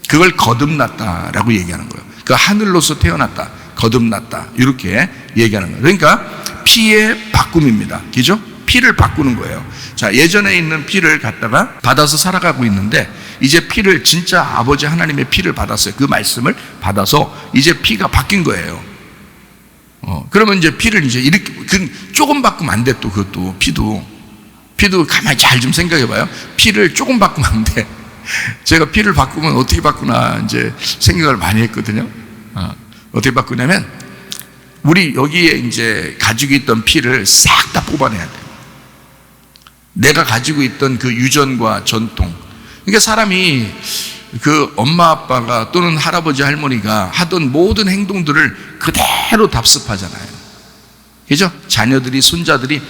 그걸 거듭났다라고 얘기하는 거예요. 그 하늘로서 태어났다, 거듭났다, 이렇게 얘기하는 거예요. 그러니까 피의 바꿈입니다. 그죠? 피를 바꾸는 거예요. 자, 예전에 있는 피를 갖다가 받아서 살아가고 있는데, 이제 피를, 진짜 아버지 하나님의 피를 받았어요. 그 말씀을 받아서 이제 피가 바뀐 거예요. 그러면 이제 피를 이제 이렇게, 조금 바꾸면 안 돼, 또 그것도. 피도 가만히 잘 좀 생각해 봐요. 피를 조금 바꾸면 안 돼. 제가 피를 바꾸면 어떻게 바꾸나 이제 생각을 많이 했거든요. 어떻게 바꾸냐면, 우리 여기에 이제 가지고 있던 피를 싹 다 뽑아내야 돼요. 내가 가지고 있던 그 유전과 전통. 그러니까 사람이 그 엄마 아빠가 또는 할아버지 할머니가 하던 모든 행동들을 그대로 답습하잖아요. 그죠? 자녀들이, 손자들이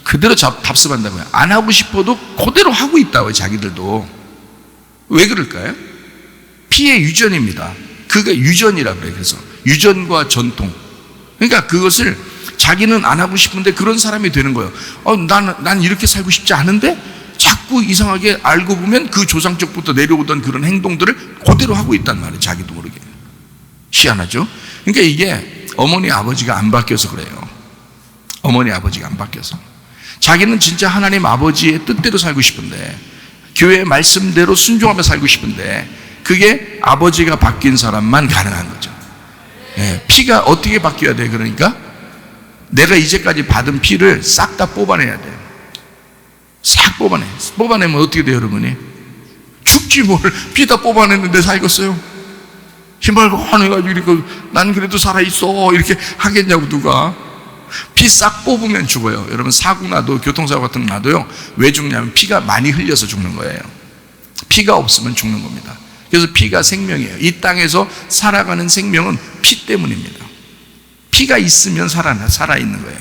그대로 답습한다고요. 안 하고 싶어도 그대로 하고 있다고요, 자기들도. 왜 그럴까요? 피의 유전입니다. 그게 유전이라고 그래요. 그래서 유전과 전통. 그러니까 그것을 자기는 안 하고 싶은데 그런 사람이 되는 거예요. 난 이렇게 살고 싶지 않은데 자꾸 이상하게 알고 보면 그 조상 쪽부터 내려오던 그런 행동들을 그대로 하고 있단 말이에요. 자기도 모르게. 희한하죠? 그러니까 이게 어머니 아버지가 안 바뀌어서 그래요. 어머니 아버지가 안 바뀌어서. 자기는 진짜 하나님 아버지의 뜻대로 살고 싶은데, 교회의 말씀대로 순종하며 살고 싶은데, 그게 아버지가 바뀐 사람만 가능한 거죠. 피가 어떻게 바뀌어야 돼? 그러니까 내가 이제까지 받은 피를 싹 다 뽑아내야 돼요. 싹 뽑아내면 어떻게 돼요, 여러분이? 죽지 뭘. 피 다 뽑아냈는데 살겠어요? 희말고해가지고 이렇게 난 그래도 살아있어 이렇게 하겠냐고 누가. 피 싹 뽑으면 죽어요. 여러분, 사고 나도, 교통사고 같은 거 나도요, 왜 죽냐면 피가 많이 흘려서 죽는 거예요. 피가 없으면 죽는 겁니다. 그래서 피가 생명이에요. 이 땅에서 살아가는 생명은 피 때문입니다. 피가 있으면 살아있는 거예요.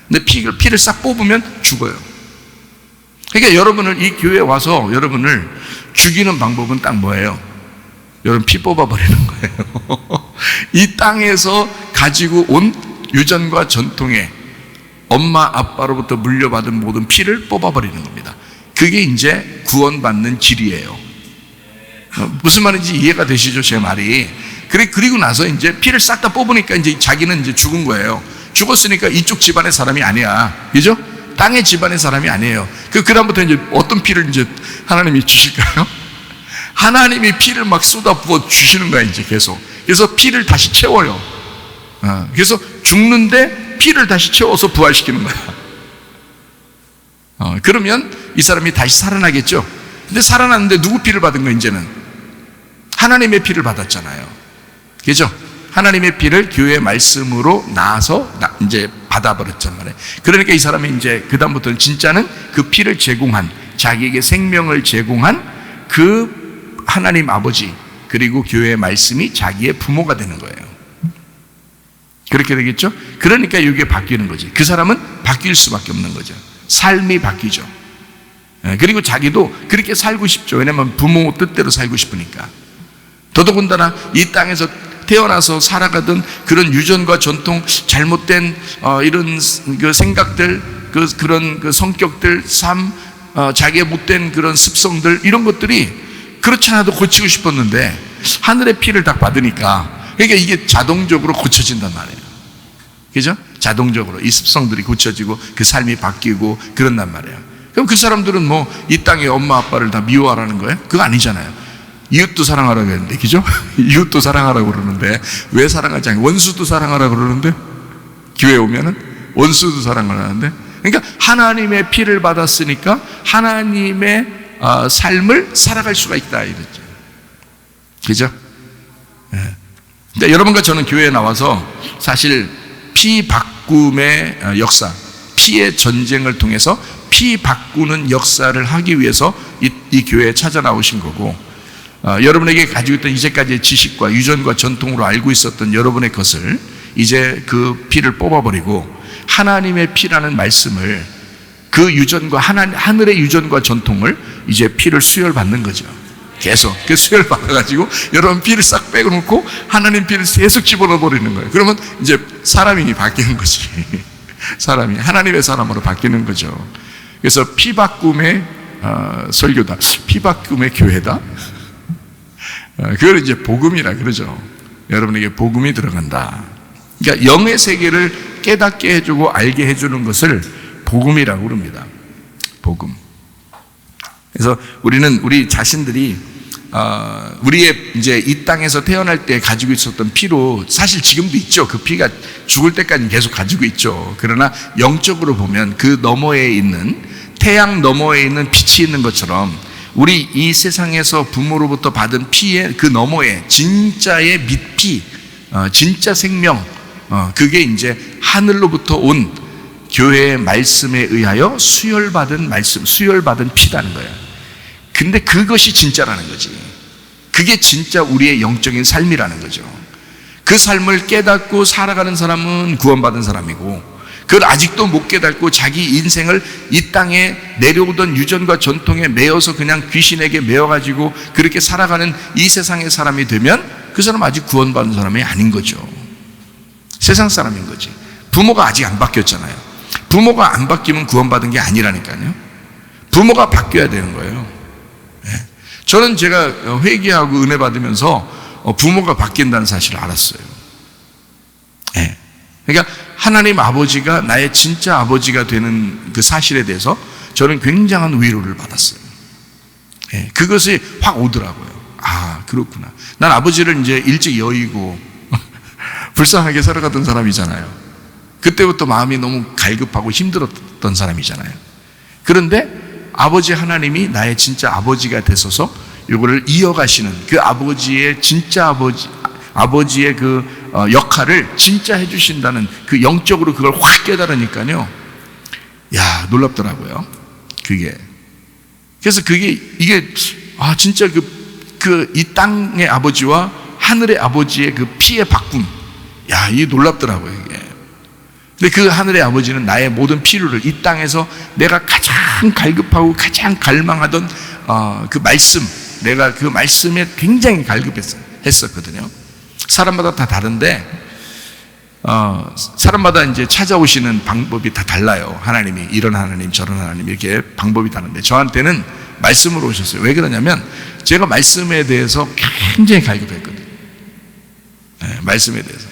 근데 피를 싹 뽑으면 죽어요. 그러니까 여러분을 이 교회에 와서 여러분을 죽이는 방법은 딱 뭐예요? 여러분 피 뽑아버리는 거예요. 이 땅에서 가지고 온 유전과 전통에 엄마 아빠로부터 물려받은 모든 피를 뽑아버리는 겁니다. 그게 이제 구원받는 길이에요. 무슨 말인지 이해가 되시죠? 제 말이. 그리고 나서 이제 피를 싹 다 뽑으니까 이제 자기는 이제 죽은 거예요. 죽었으니까 이쪽 집안의 사람이 아니야. 그죠? 땅의 집안의 사람이 아니에요. 그다음부터 이제 어떤 피를 이제 하나님이 주실까요? 하나님이 피를 막 쏟아부어 주시는 거야, 이제 계속. 그래서 피를 다시 채워요. 그래서 죽는데 피를 다시 채워서 부활시키는 거야. 그러면 이 사람이 다시 살아나겠죠? 근데 살아났는데 누구 피를 받은 거야, 이제는? 하나님의 피를 받았잖아요. 그죠? 하나님의 피를 교회의 말씀으로 나아서 이제 받아버렸단 말이에요. 그러니까 이 사람이 이제 그다음부터는 진짜는 그 피를 제공한, 자기에게 생명을 제공한 그 하나님 아버지, 그리고 교회의 말씀이 자기의 부모가 되는 거예요. 그렇게 되겠죠? 그러니까 이게 바뀌는 거지. 그 사람은 바뀔 수밖에 없는 거죠. 삶이 바뀌죠. 그리고 자기도 그렇게 살고 싶죠. 왜냐하면 부모 뜻대로 살고 싶으니까. 더더군다나 이 땅에서 태어나서 살아가던 그런 유전과 전통, 잘못된 이런 그 생각들, 그런 그 성격들, 삶, 자기의 못된 그런 습성들, 이런 것들이 그렇지 않아도 고치고 싶었는데 하늘의 피를 딱 받으니까, 그러니까 이게 자동적으로 고쳐진단 말이에요. 그죠? 자동적으로 이 습성들이 고쳐지고 그 삶이 바뀌고 그런단 말이에요. 그럼 그 사람들은 뭐 이 땅에 엄마 아빠를 다 미워하라는 거예요? 그거 아니잖아요. 이웃도 사랑하라고 했는데, 그죠? 이웃도 사랑하라고 그러는데 왜 사랑하지 않고, 원수도 사랑하라고 그러는데, 교회에 오면은 원수도 사랑하라는데, 그러니까 하나님의 피를 받았으니까 하나님의 삶을 살아갈 수가 있다, 이랬죠. 그죠? 네. 근데 여러분과 저는 교회에 나와서 사실 피 바꿈의 역사, 피의 전쟁을 통해서 피 바꾸는 역사를 하기 위해서 이 교회에 찾아 나오신 거고, 여러분에게 가지고 있던 이제까지의 지식과 유전과 전통으로 알고 있었던 여러분의 것을 이제 그 피를 뽑아버리고 하나님의 피라는 말씀을, 그 유전과 하늘의 유전과 전통을 이제 피를 수혈받는 거죠. 계속 그 수혈 받아가지고 여러분 피를 싹 빼놓고 하나님 피를 계속 집어넣어 버리는 거예요. 그러면 이제 사람이 바뀌는 거지. 사람이 하나님의 사람으로 바뀌는 거죠. 그래서 피 바꿈의 설교다, 피 바꿈의 교회다. 그걸 이제 복음이라 그러죠. 여러분에게 복음이 들어간다. 그러니까 영의 세계를 깨닫게 해주고 알게 해주는 것을 복음이라고 그럽니다. 복음. 그래서 우리 자신들이 우리의 이제 이 땅에서 태어날 때 가지고 있었던 피로, 사실 지금도 있죠. 그 피가 죽을 때까지 계속 가지고 있죠. 그러나 영적으로 보면 그 너머에 있는, 태양 너머에 있는 빛이 있는 것처럼 우리 이 세상에서 부모로부터 받은 피의 그 너머에 진짜의 밑피, 진짜 생명, 그게 이제 하늘로부터 온 교회의 말씀에 의하여 수혈받은 말씀, 수혈받은 피라는 거예요. 근데 그것이 진짜라는 거지. 그게 진짜 우리의 영적인 삶이라는 거죠. 그 삶을 깨닫고 살아가는 사람은 구원받은 사람이고, 그걸 아직도 못 깨닫고 자기 인생을 이 땅에 내려오던 유전과 전통에 매여서 그냥 귀신에게 매여가지고 그렇게 살아가는 이 세상의 사람이 되면 그 사람은 아직 구원받은 사람이 아닌 거죠. 세상 사람인 거지. 부모가 아직 안 바뀌었잖아요. 부모가 안 바뀌면 구원받은 게 아니라니까요. 부모가 바뀌어야 되는 거예요. 저는 제가 회개하고 은혜 받으면서 부모가 바뀐다는 사실을 알았어요. 그러니까 하나님 아버지가 나의 진짜 아버지가 되는 그 사실에 대해서 저는 굉장한 위로를 받았어요. 그것이 확 오더라고요. 아, 그렇구나. 난 아버지를 이제 일찍 여의고 불쌍하게 살아가던 사람이잖아요. 그때부터 마음이 너무 갈급하고 힘들었던 사람이잖아요. 그런데 아버지 하나님이 나의 진짜 아버지가 되셔서 이거를 이어가시는 그 아버지의 진짜 아버지의 그 역할을 진짜 해주신다는 그 영적으로 그걸 확 깨달으니까요. 야, 놀랍더라고요. 그게. 그래서 이게 진짜 그 그 이 땅의 아버지와 하늘의 아버지의 그 피의 바꿈, 야, 이게 놀랍더라고요, 이게. 근데 그 하늘의 아버지는 나의 모든 필요를 이 땅에서 내가 가장 갈급하고 가장 갈망하던 그 말씀, 내가 그 말씀에 굉장히 갈급했었거든요. 사람마다 다 다른데 사람마다 이제 찾아오시는 방법이 다 달라요. 하나님이 이런 하나님 저런 하나님 이렇게 방법이 다른데 저한테는 말씀으로 오셨어요. 왜 그러냐면 제가 말씀에 대해서 굉장히 갈급했거든요. 네, 말씀에 대해서.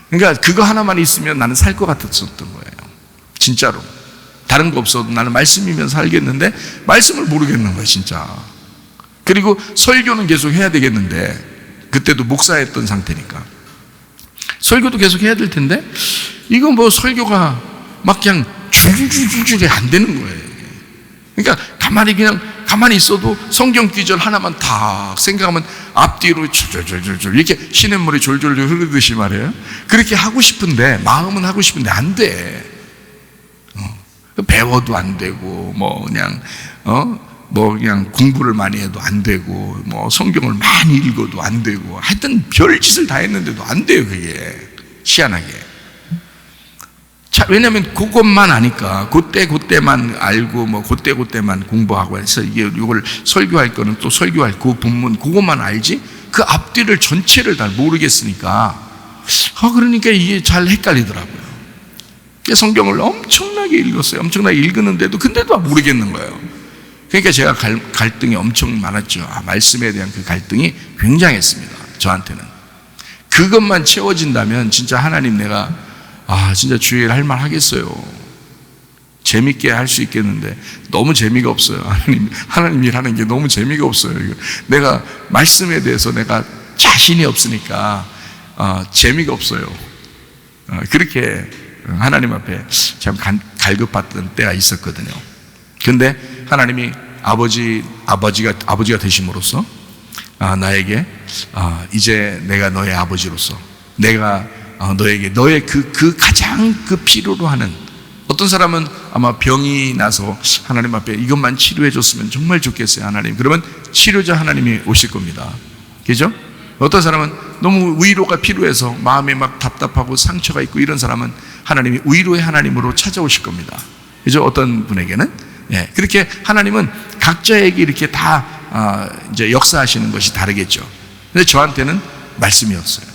그러니까 그거 하나만 있으면 나는 살 것 같았었던 거예요. 진짜로. 다른 거 없어도 나는 말씀이면 살겠는데 말씀을 모르겠는 거예요, 진짜. 그리고 설교는 계속 해야 되겠는데 그때도 목사였던 상태니까 설교도 계속 해야 될 텐데 이거 뭐 설교가 막 그냥 줄줄줄줄이 안 되는 거예요. 그러니까 가만히 있어도 성경 구절 하나만 다 생각하면 앞뒤로 졸졸졸졸 이렇게 시냇물이 졸졸졸 흐르듯이 말이에요. 그렇게 하고 싶은데 마음은 하고 싶은데 안 돼. 배워도 안 되고 뭐 그냥 공부를 많이 해도 안 되고 뭐 성경을 많이 읽어도 안 되고 하여튼 별짓을 다 했는데도 안 돼요. 그게 희한하게. 왜냐하면 그것만 아니까 그때만 알고 뭐 그때만 공부하고 해서 이걸 설교할 거는 또 설교할 그 본문 그것만 알지 그 앞뒤를 전체를 다 모르겠으니까 그러니까 이게 잘 헷갈리더라고요. 성경을 엄청나게 읽었어요. 엄청나게 읽었는데도 근데도 모르겠는 거예요. 그러니까 제가 갈등이 엄청 많았죠. 말씀에 대한 그 갈등이 굉장했습니다. 저한테는. 그것만 채워진다면 진짜 하나님 내가 진짜 주일 할 말 하겠어요. 재밌게 할 수 있겠는데 너무 재미가 없어요. 하나님 일하는 게 너무 재미가 없어요. 내가 말씀에 대해서 내가 자신이 없으니까 재미가 없어요. 그렇게 하나님 앞에 참 갈급했던 때가 있었거든요. 근데 하나님이 아버지가 되심으로써 나에게 이제 내가 너의 아버지로서 내가 너에게 너의 그 가장 그 필요로 하는 어떤 사람은 아마 병이 나서 하나님 앞에 이것만 치료해 줬으면 정말 좋겠어요. 하나님. 그러면 치료자 하나님이 오실 겁니다. 그죠? 어떤 사람은 너무 위로가 필요해서 마음에 막 답답하고 상처가 있고 이런 사람은 하나님이 위로의 하나님으로 찾아오실 겁니다. 그죠? 어떤 분에게는 그렇게 하나님은 각자에게 이렇게 다 이제 역사하시는 것이 다르겠죠. 근데 저한테는 말씀이었어요.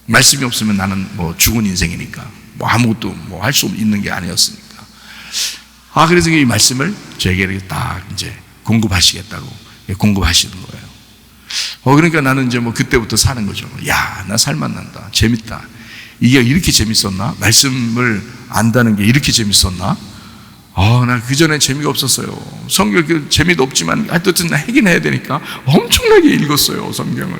말씀이 없으면 나는 뭐 죽은 인생이니까 뭐 아무것도 뭐 할 수 있는 게 아니었으니까. 그래서 이 말씀을 저에게 이렇게 딱 이제 공급하시겠다고 공급하시는 거예요. 그러니까 나는 이제 뭐 그때부터 사는 거죠. 야, 나 살맛난다. 재밌다. 이게 이렇게 재밌었나? 말씀을 안다는 게 이렇게 재밌었나? 나 그전에 재미가 없었어요. 성경 재미도 없지만 하여튼 나 하긴 해야 되니까 엄청나게 읽었어요, 성경을.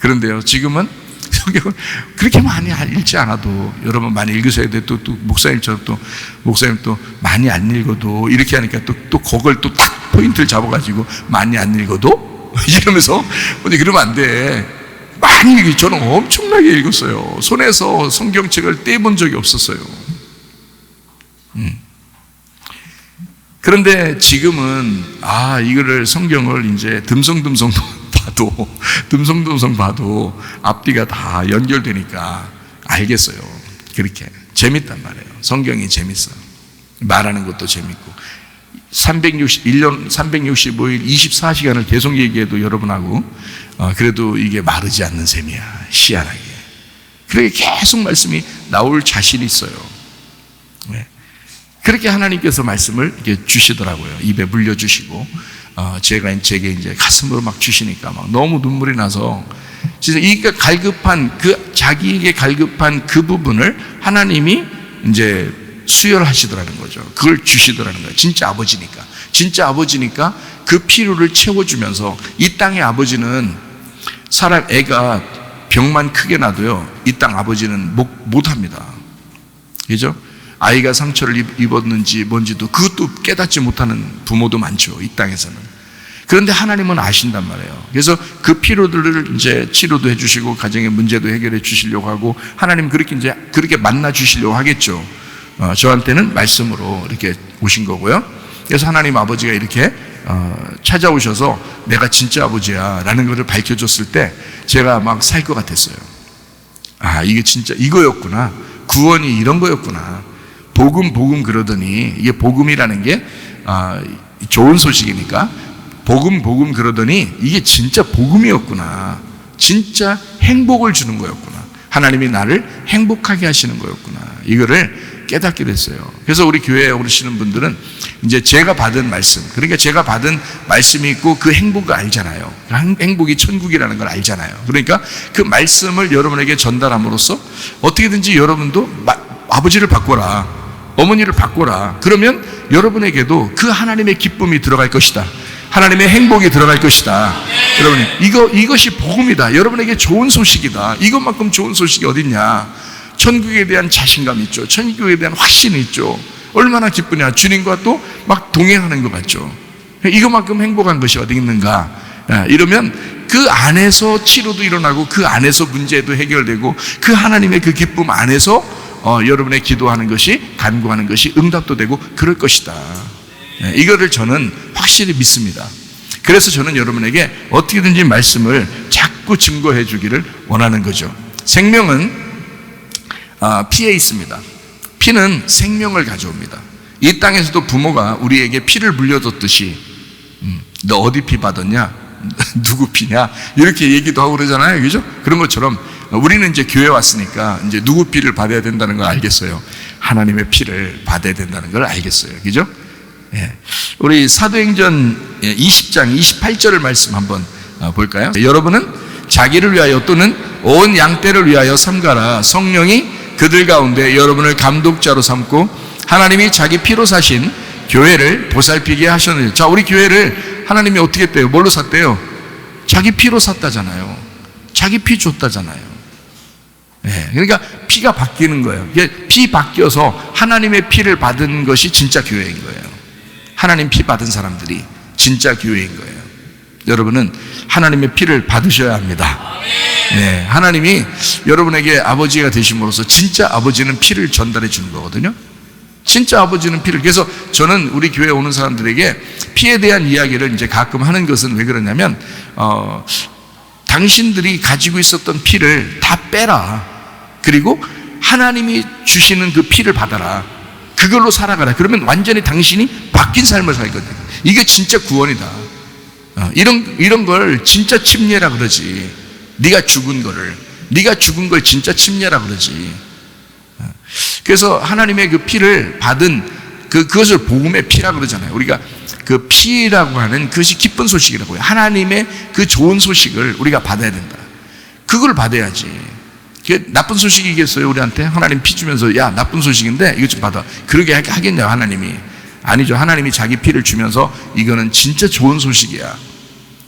그런데요, 지금은 성경을 그렇게 많이 읽지 않아도 여러분 많이 읽으셔야 돼. 또 목사님처럼 목사님 또 많이 안 읽어도 이렇게 하니까 또 그걸 또 딱 포인트를 잡아가지고 많이 안 읽어도 이러면서 그러면 안 돼. 많이 저는 엄청나게 읽었어요. 손에서 성경책을 떼본 적이 없었어요. 그런데 지금은 이거를 성경을 이제 듬성듬성 봐도 앞뒤가 다 연결되니까 알겠어요. 그렇게 재밌단 말이에요. 성경이 재밌어요. 말하는 것도 재밌고 1년 365일 24시간을 계속 얘기해도 여러분하고 그래도 이게 마르지 않는 셈이야. 희한하게. 그렇게 계속 말씀이 나올 자신이 있어요. 그렇게 하나님께서 말씀을 이렇게 주시더라고요. 입에 물려주시고 제게 이제 가슴으로 막 주시니까 막 너무 눈물이 나서 진짜 이게 갈급한 자기에게 갈급한 그 부분을 하나님이 이제 수혈하시더라는 거죠. 그걸 주시더라는 거예요. 진짜 아버지니까 그 필요를 채워주면서 이 땅의 아버지는 애가 병만 크게 나도요, 이 땅 아버지는 못합니다. 그죠? 아이가 상처를 입었는지 뭔지도 그것도 깨닫지 못하는 부모도 많죠, 이 땅에서는. 그런데 하나님은 아신단 말이에요. 그래서 그 필요들을 이제 치료도 해주시고 가정의 문제도 해결해 주시려고 하고 하나님 그렇게 만나 주시려고 하겠죠. 저한테는 말씀으로 이렇게 오신 거고요. 그래서 하나님 아버지가 이렇게 찾아오셔서 내가 진짜 아버지야 라는 것을 밝혀줬을 때 제가 막 살 것 같았어요. 아, 이게 진짜 이거였구나. 구원이 이런 거였구나. 복음 그러더니, 이게 복음이라는 게 좋은 소식이니까 복음 그러더니 이게 진짜 복음이었구나. 진짜 행복을 주는 거였구나. 하나님이 나를 행복하게 하시는 거였구나. 이거를 깨닫게 됐어요. 그래서 우리 교회에 오시는 분들은 이제 제가 받은 말씀, 그러니까 제가 받은 말씀이 있고 그 행복을 알잖아요. 행복이 천국이라는 걸 알잖아요. 그러니까 그 말씀을 여러분에게 전달함으로써 어떻게든지 여러분도 아버지를 바꿔라, 어머니를 바꿔라. 그러면 여러분에게도 그 하나님의 기쁨이 들어갈 것이다. 하나님의 행복이 들어갈 것이다. 여러분, 이것이 복음이다. 여러분에게 좋은 소식이다. 이것만큼 좋은 소식이 어딨냐. 천국에 대한 자신감이 있죠. 천국에 대한 확신이 있죠. 얼마나 기쁘냐. 주님과 또 막 동행하는 것 같죠. 이것만큼 행복한 것이 어디 있는가. 이러면 그 안에서 치료도 일어나고 그 안에서 문제도 해결되고 그 하나님의 그 기쁨 안에서 여러분의 기도하는 것이, 간구하는 것이 응답도 되고 그럴 것이다. 이거를 저는 확실히 믿습니다. 그래서 저는 여러분에게 어떻게든지 말씀을 자꾸 증거해 주기를 원하는 거죠. 생명은 피에 있습니다. 피는 생명을 가져옵니다. 이 땅에서도 부모가 우리에게 피를 물려줬듯이 너 어디 피 받았냐? 누구 피냐? 이렇게 얘기도 하고 그러잖아요. 그죠? 그런 것처럼 우리는 이제 교회 왔으니까 이제 누구 피를 받아야 된다는 걸 알겠어요. 하나님의 피를 받아야 된다는 걸 알겠어요. 그죠? 예. 우리 사도행전 20장 28절을 말씀 한번 볼까요? 여러분은 자기를 위하여 또는 온 양떼를 위하여 삼가라. 성령이 그들 가운데 여러분을 감독자로 삼고 하나님이 자기 피로 사신 교회를 보살피게 하셨느니라. 자, 우리 교회를 하나님이 어떻게 했대요? 뭘로 샀대요? 자기 피로 샀다잖아요. 자기 피 줬다잖아요. 네, 그러니까 피가 바뀌는 거예요. 이게 피 바뀌어서 하나님의 피를 받은 것이 진짜 교회인 거예요. 하나님 피 받은 사람들이 진짜 교회인 거예요. 여러분은 하나님의 피를 받으셔야 합니다. 네, 하나님이 여러분에게 아버지가 되심으로써 진짜 아버지는 피를 전달해 주는 거거든요. 진짜 아버지는 피를. 그래서 저는 우리 교회에 오는 사람들에게 피에 대한 이야기를 이제 가끔 하는 것은 왜 그러냐면 당신들이 가지고 있었던 피를 다 빼라. 그리고 하나님이 주시는 그 피를 받아라. 그걸로 살아가라. 그러면 완전히 당신이 바뀐 삶을 살거든요. 이게 진짜 구원이다. 이런 걸 진짜 침례라 그러지. 네가 죽은 걸 진짜 침례라 그러지. 그래서 하나님의 그 피를 받은 그것을 복음의 피라 그러잖아요. 우리가 그 피라고 하는 그것이 기쁜 소식이라고요. 하나님의 그 좋은 소식을 우리가 받아야 된다. 그걸 받아야지. 그게 나쁜 소식이겠어요, 우리한테? 하나님 피 주면서 야, 나쁜 소식인데 이것 좀 받아. 그러게 하겠냐고, 하나님이. 아니죠. 하나님이 자기 피를 주면서 이거는 진짜 좋은 소식이야.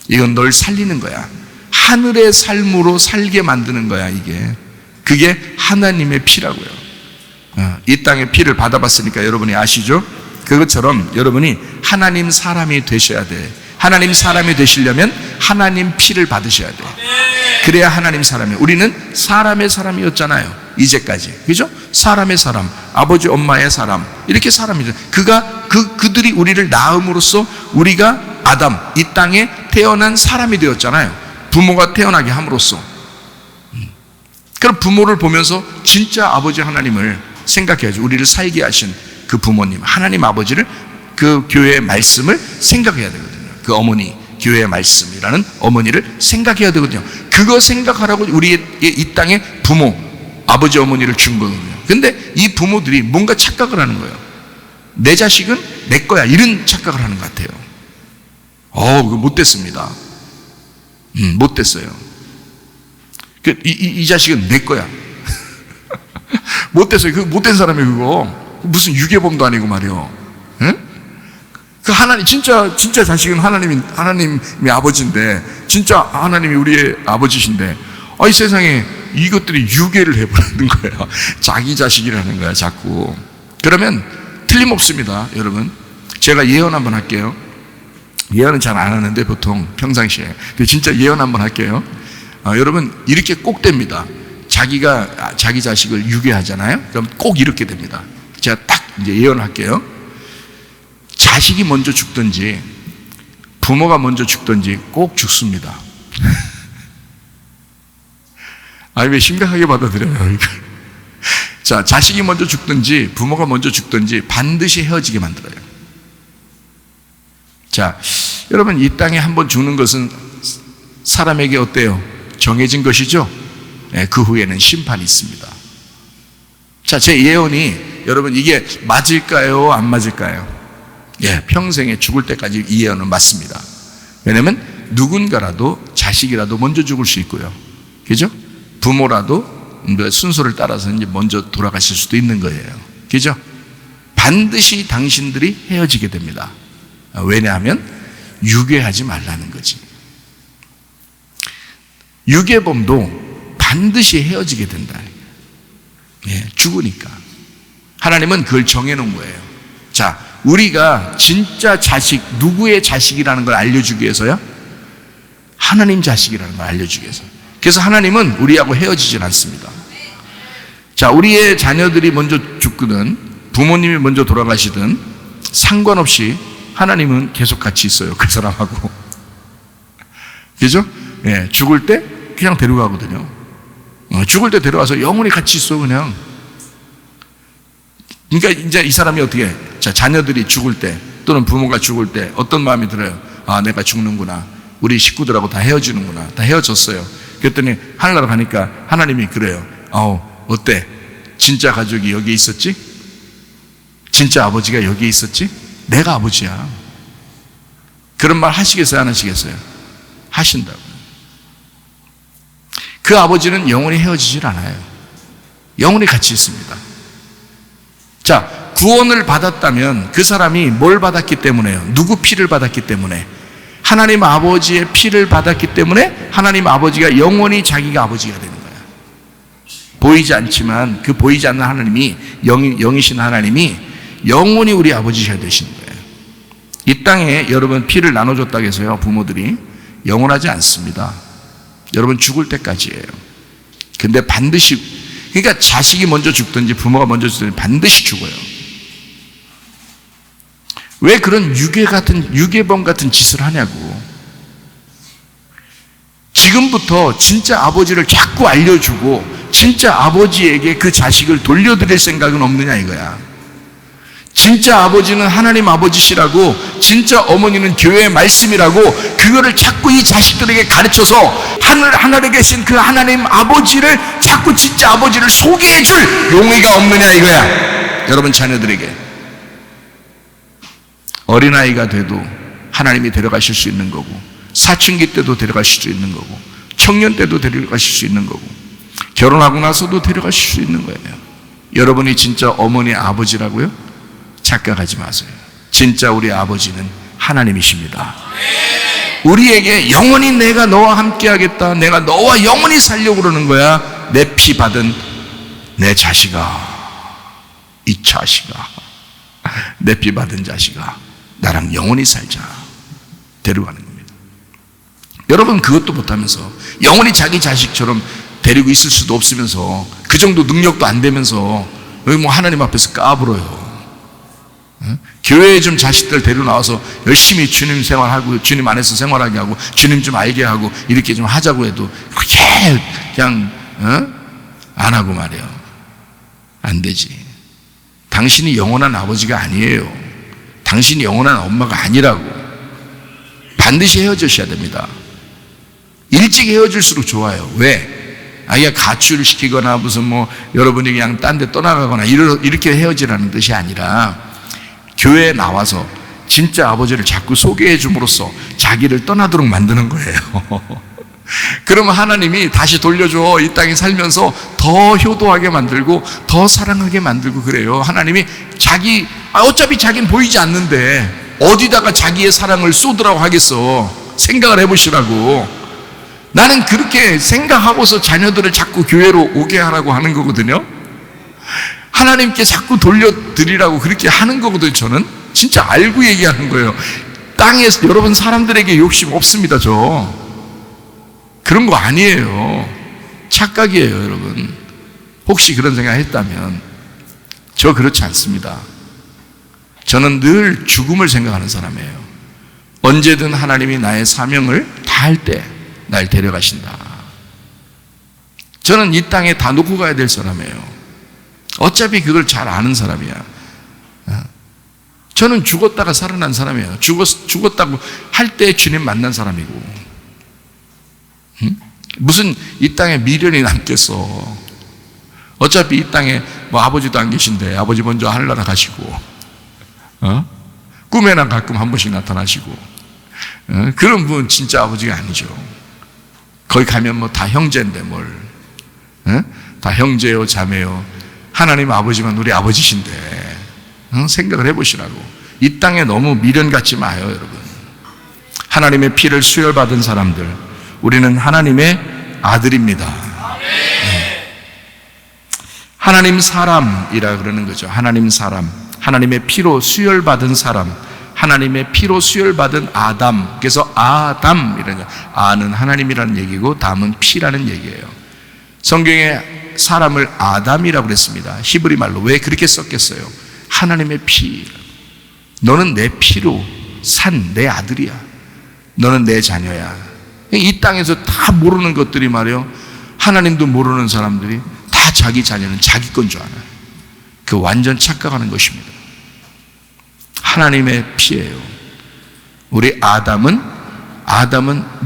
이건 널 살리는 거야. 하늘의 삶으로 살게 만드는 거야, 이게. 그게 하나님의 피라고요. 이 땅의 피를 받아봤으니까 여러분이 아시죠? 그것처럼 여러분이 하나님 사람이 되셔야 돼. 하나님 사람이 되시려면 하나님 피를 받으셔야 돼. 그래야 하나님 사람이에요. 우리는 사람의 사람이었잖아요, 이제까지. 그죠? 사람의 사람, 아버지 엄마의 사람, 이렇게 사람이죠. 그들이 우리를 낳음으로써 우리가 아담, 이 땅에 태어난 사람이 되었잖아요. 부모가 태어나게 함으로써. 그럼 부모를 보면서 진짜 아버지 하나님을 생각해야죠. 우리를 살게 하신 그 부모님, 하나님 아버지를, 그 교회의 말씀을 생각해야 되거든요. 그 어머니, 교회의 말씀이라는 어머니를 생각해야 되거든요. 그거 생각하라고 우리의 이 땅에 부모, 아버지 어머니를 준 거거든요. 근데 이 부모들이 뭔가 착각을 하는 거예요. 내 자식은 내 거야, 이런 착각을 하는 것 같아요. 그거 못됐습니다. 못됐어요. 이 자식은 내 거야. 못됐어요. 그 못된 사람이 그거 무슨 유괴범도 아니고 말이요. 응? 그 하나님 진짜 자식은 하나님이 아버지인데, 진짜 하나님이 우리의 아버지신데, 이 세상에 이것들이 유괴를 해버리는 거예요. 자기 자식이라는 거야, 자꾸. 그러면 틀림없습니다, 여러분. 제가 예언 한번 할게요. 예언은 잘 안 하는데 보통 평상시에. 근데 진짜 예언 한번 할게요. 여러분, 이렇게 꼭 됩니다. 자기가 자기 자식을 유괴하잖아요. 그럼 꼭 이렇게 됩니다. 제가 딱 이제 예언할게요. 자식이 먼저 죽든지 부모가 먼저 죽든지 꼭 죽습니다. 아니, 왜 심각하게 받아들여요? 자, 자식이 먼저 죽든지 부모가 먼저 죽든지 반드시 헤어지게 만들어요. 자, 여러분, 이 땅에 한번 죽는 것은 사람에게 어때요? 정해진 것이죠? 네, 그 후에는 심판이 있습니다. 자, 제 예언이 여러분 이게 맞을까요? 안 맞을까요? 예, 평생에 죽을 때까지 이 예언은 맞습니다. 왜냐면 누군가라도 자식이라도 먼저 죽을 수 있고요. 그죠? 부모라도 순서를 따라서 이제 먼저 돌아가실 수도 있는 거예요. 그죠? 반드시 당신들이 헤어지게 됩니다. 왜냐하면 유괴하지 말라는 거지. 유괴범도 반드시 헤어지게 된다. 예, 죽으니까. 하나님은 그걸 정해놓은 거예요. 자, 우리가 진짜 자식, 누구의 자식이라는 걸 알려주기 위해서요? 하나님 자식이라는 걸 알려주기 위해서. 그래서 하나님은 우리하고 헤어지질 않습니다. 자, 우리의 자녀들이 먼저 죽거든, 부모님이 먼저 돌아가시든 상관없이 하나님은 계속 같이 있어요. 그 사람하고. 그죠? 예, 죽을 때 그냥 데려가거든요. 죽을 때 데려와서 영원히 같이 있어, 그냥. 그러니까 이제 이 사람이 어떻게 해? 자, 자녀들이 죽을 때 또는 부모가 죽을 때 어떤 마음이 들어요? 아, 내가 죽는구나. 우리 식구들하고 다 헤어지는구나. 다 헤어졌어요. 그랬더니 하늘나라 가니까 하나님이 그래요. 어때? 진짜 가족이 여기 있었지? 진짜 아버지가 여기 있었지? 내가 아버지야. 그런 말 하시겠어요? 안 하시겠어요? 하신다고. 그 아버지는 영원히 헤어지질 않아요. 영원히 같이 있습니다. 자, 구원을 받았다면 그 사람이 뭘 받았기 때문에요? 누구 피를 받았기 때문에? 하나님 아버지의 피를 받았기 때문에 하나님 아버지가 영원히 자기가 아버지가 되는 거야. 보이지 않지만 그 보이지 않는 하나님이, 영이신 하나님이 영원히 우리 아버지가 되시는 거예요. 이 땅에 여러분 피를 나눠줬다고 해서요, 부모들이 영원하지 않습니다. 여러분 죽을 때까지예요. 근데 반드시, 그러니까 자식이 먼저 죽든지 부모가 먼저 죽든지 반드시 죽어요. 왜 그런 유괴범 같은 짓을 하냐고. 지금부터 진짜 아버지를 자꾸 알려주고 진짜 아버지에게 그 자식을 돌려드릴 생각은 없느냐 이거야. 진짜 아버지는 하나님 아버지시라고, 진짜 어머니는 교회의 말씀이라고, 그거를 자꾸 이 자식들에게 가르쳐서 하늘에 계신 그 하나님 아버지를 자꾸 진짜 아버지를 소개해줄 용의가 없느냐 이거야. 여러분 자녀들에게. 어린아이가 돼도 하나님이 데려가실 수 있는 거고, 사춘기 때도 데려가실 수 있는 거고, 청년 때도 데려가실 수 있는 거고, 결혼하고 나서도 데려가실 수 있는 거예요. 여러분이 진짜 어머니 아버지라고요? 착각하지 마세요. 진짜 우리 아버지는 하나님이십니다. 우리에게 영원히 내가 너와 함께 하겠다, 내가 너와 영원히 살려고 그러는 거야. 내 피 받은 내 자식아, 이 자식아, 내 피 받은 자식아, 나랑 영원히 살자, 데려가는 겁니다. 여러분 그것도 못하면서 영원히 자기 자식처럼 데리고 있을 수도 없으면서, 그 정도 능력도 안 되면서 여기 뭐 하나님 앞에서 까불어요. 교회에 좀 자식들 데리고 나와서 열심히 주님 생활하고 주님 안에서 생활하게 하고 주님 좀 알게 하고 이렇게 좀 하자고 해도 그냥 안 하고 말이에요. 안 되지. 당신이 영원한 아버지가 아니에요. 당신이 영원한 엄마가 아니라고. 반드시 헤어지셔야 됩니다. 일찍 헤어질수록 좋아요. 왜? 아예 가출을 시키거나 무슨 뭐 여러분이 그냥 딴 데 떠나가거나 이렇게 헤어지라는 뜻이 아니라, 교회에 나와서 진짜 아버지를 자꾸 소개해 줌으로써 자기를 떠나도록 만드는 거예요. 그러면 하나님이 다시 돌려줘. 이 땅에 살면서 더 효도하게 만들고 더 사랑하게 만들고 그래요. 하나님이 어차피 자기는 보이지 않는데 어디다가 자기의 사랑을 쏟으라고 하겠어. 생각을 해보시라고. 나는 그렇게 생각하고서 자녀들을 자꾸 교회로 오게 하라고 하는 거거든요. 하나님께 자꾸 돌려드리라고 그렇게 하는 거거든요. 저는 진짜 알고 얘기하는 거예요. 땅에서 여러분 사람들에게 욕심 없습니다. 저 그런 거 아니에요. 착각이에요. 여러분 혹시 그런 생각 했다면, 저 그렇지 않습니다. 저는 늘 죽음을 생각하는 사람이에요. 언제든 하나님이 나의 사명을 다할 때 날 데려가신다. 저는 이 땅에 다 놓고 가야 될 사람이에요. 어차피 그걸 잘 아는 사람이야. 저는 죽었다가 살아난 사람이에요. 죽었다고 할 때 주님 만난 사람이고. 무슨 이 땅에 미련이 남겠어. 어차피 이 땅에 뭐 아버지도 안 계신데 아버지 먼저 하늘나라 가시고, 꿈에나 가끔 한 번씩 나타나시고, 그런 분 진짜 아버지가 아니죠. 거기 가면 뭐 다 형제인데 뭘, 다 형제요 자매요. 하나님 아버지만 우리 아버지신데, 생각을 해보시라고. 이 땅에 너무 미련 갖지 마요, 여러분. 하나님의 피를 수혈받은 사람들, 우리는 하나님의 아들입니다. 하나님 사람이라 그러는 거죠. 하나님 사람, 하나님의 피로 수혈받은 사람, 하나님의 피로 수혈받은 아담. 그래서 아담 이런 거. 아는 하나님이라는 얘기고 담은 피라는 얘기예요. 성경에 사람을 아담이라고 그랬습니다. 히브리 말로. 왜 그렇게 썼겠어요? 하나님의 피. 너는 내 피로 산 내 아들이야. 너는 내 자녀야. 이 땅에서 다 모르는 것들이 말이에요. 하나님도 모르는 사람들이 다 자기 자녀는 자기 건 줄 알아요. 그 완전 착각하는 것입니다. 하나님의 피예요. 우리 아담은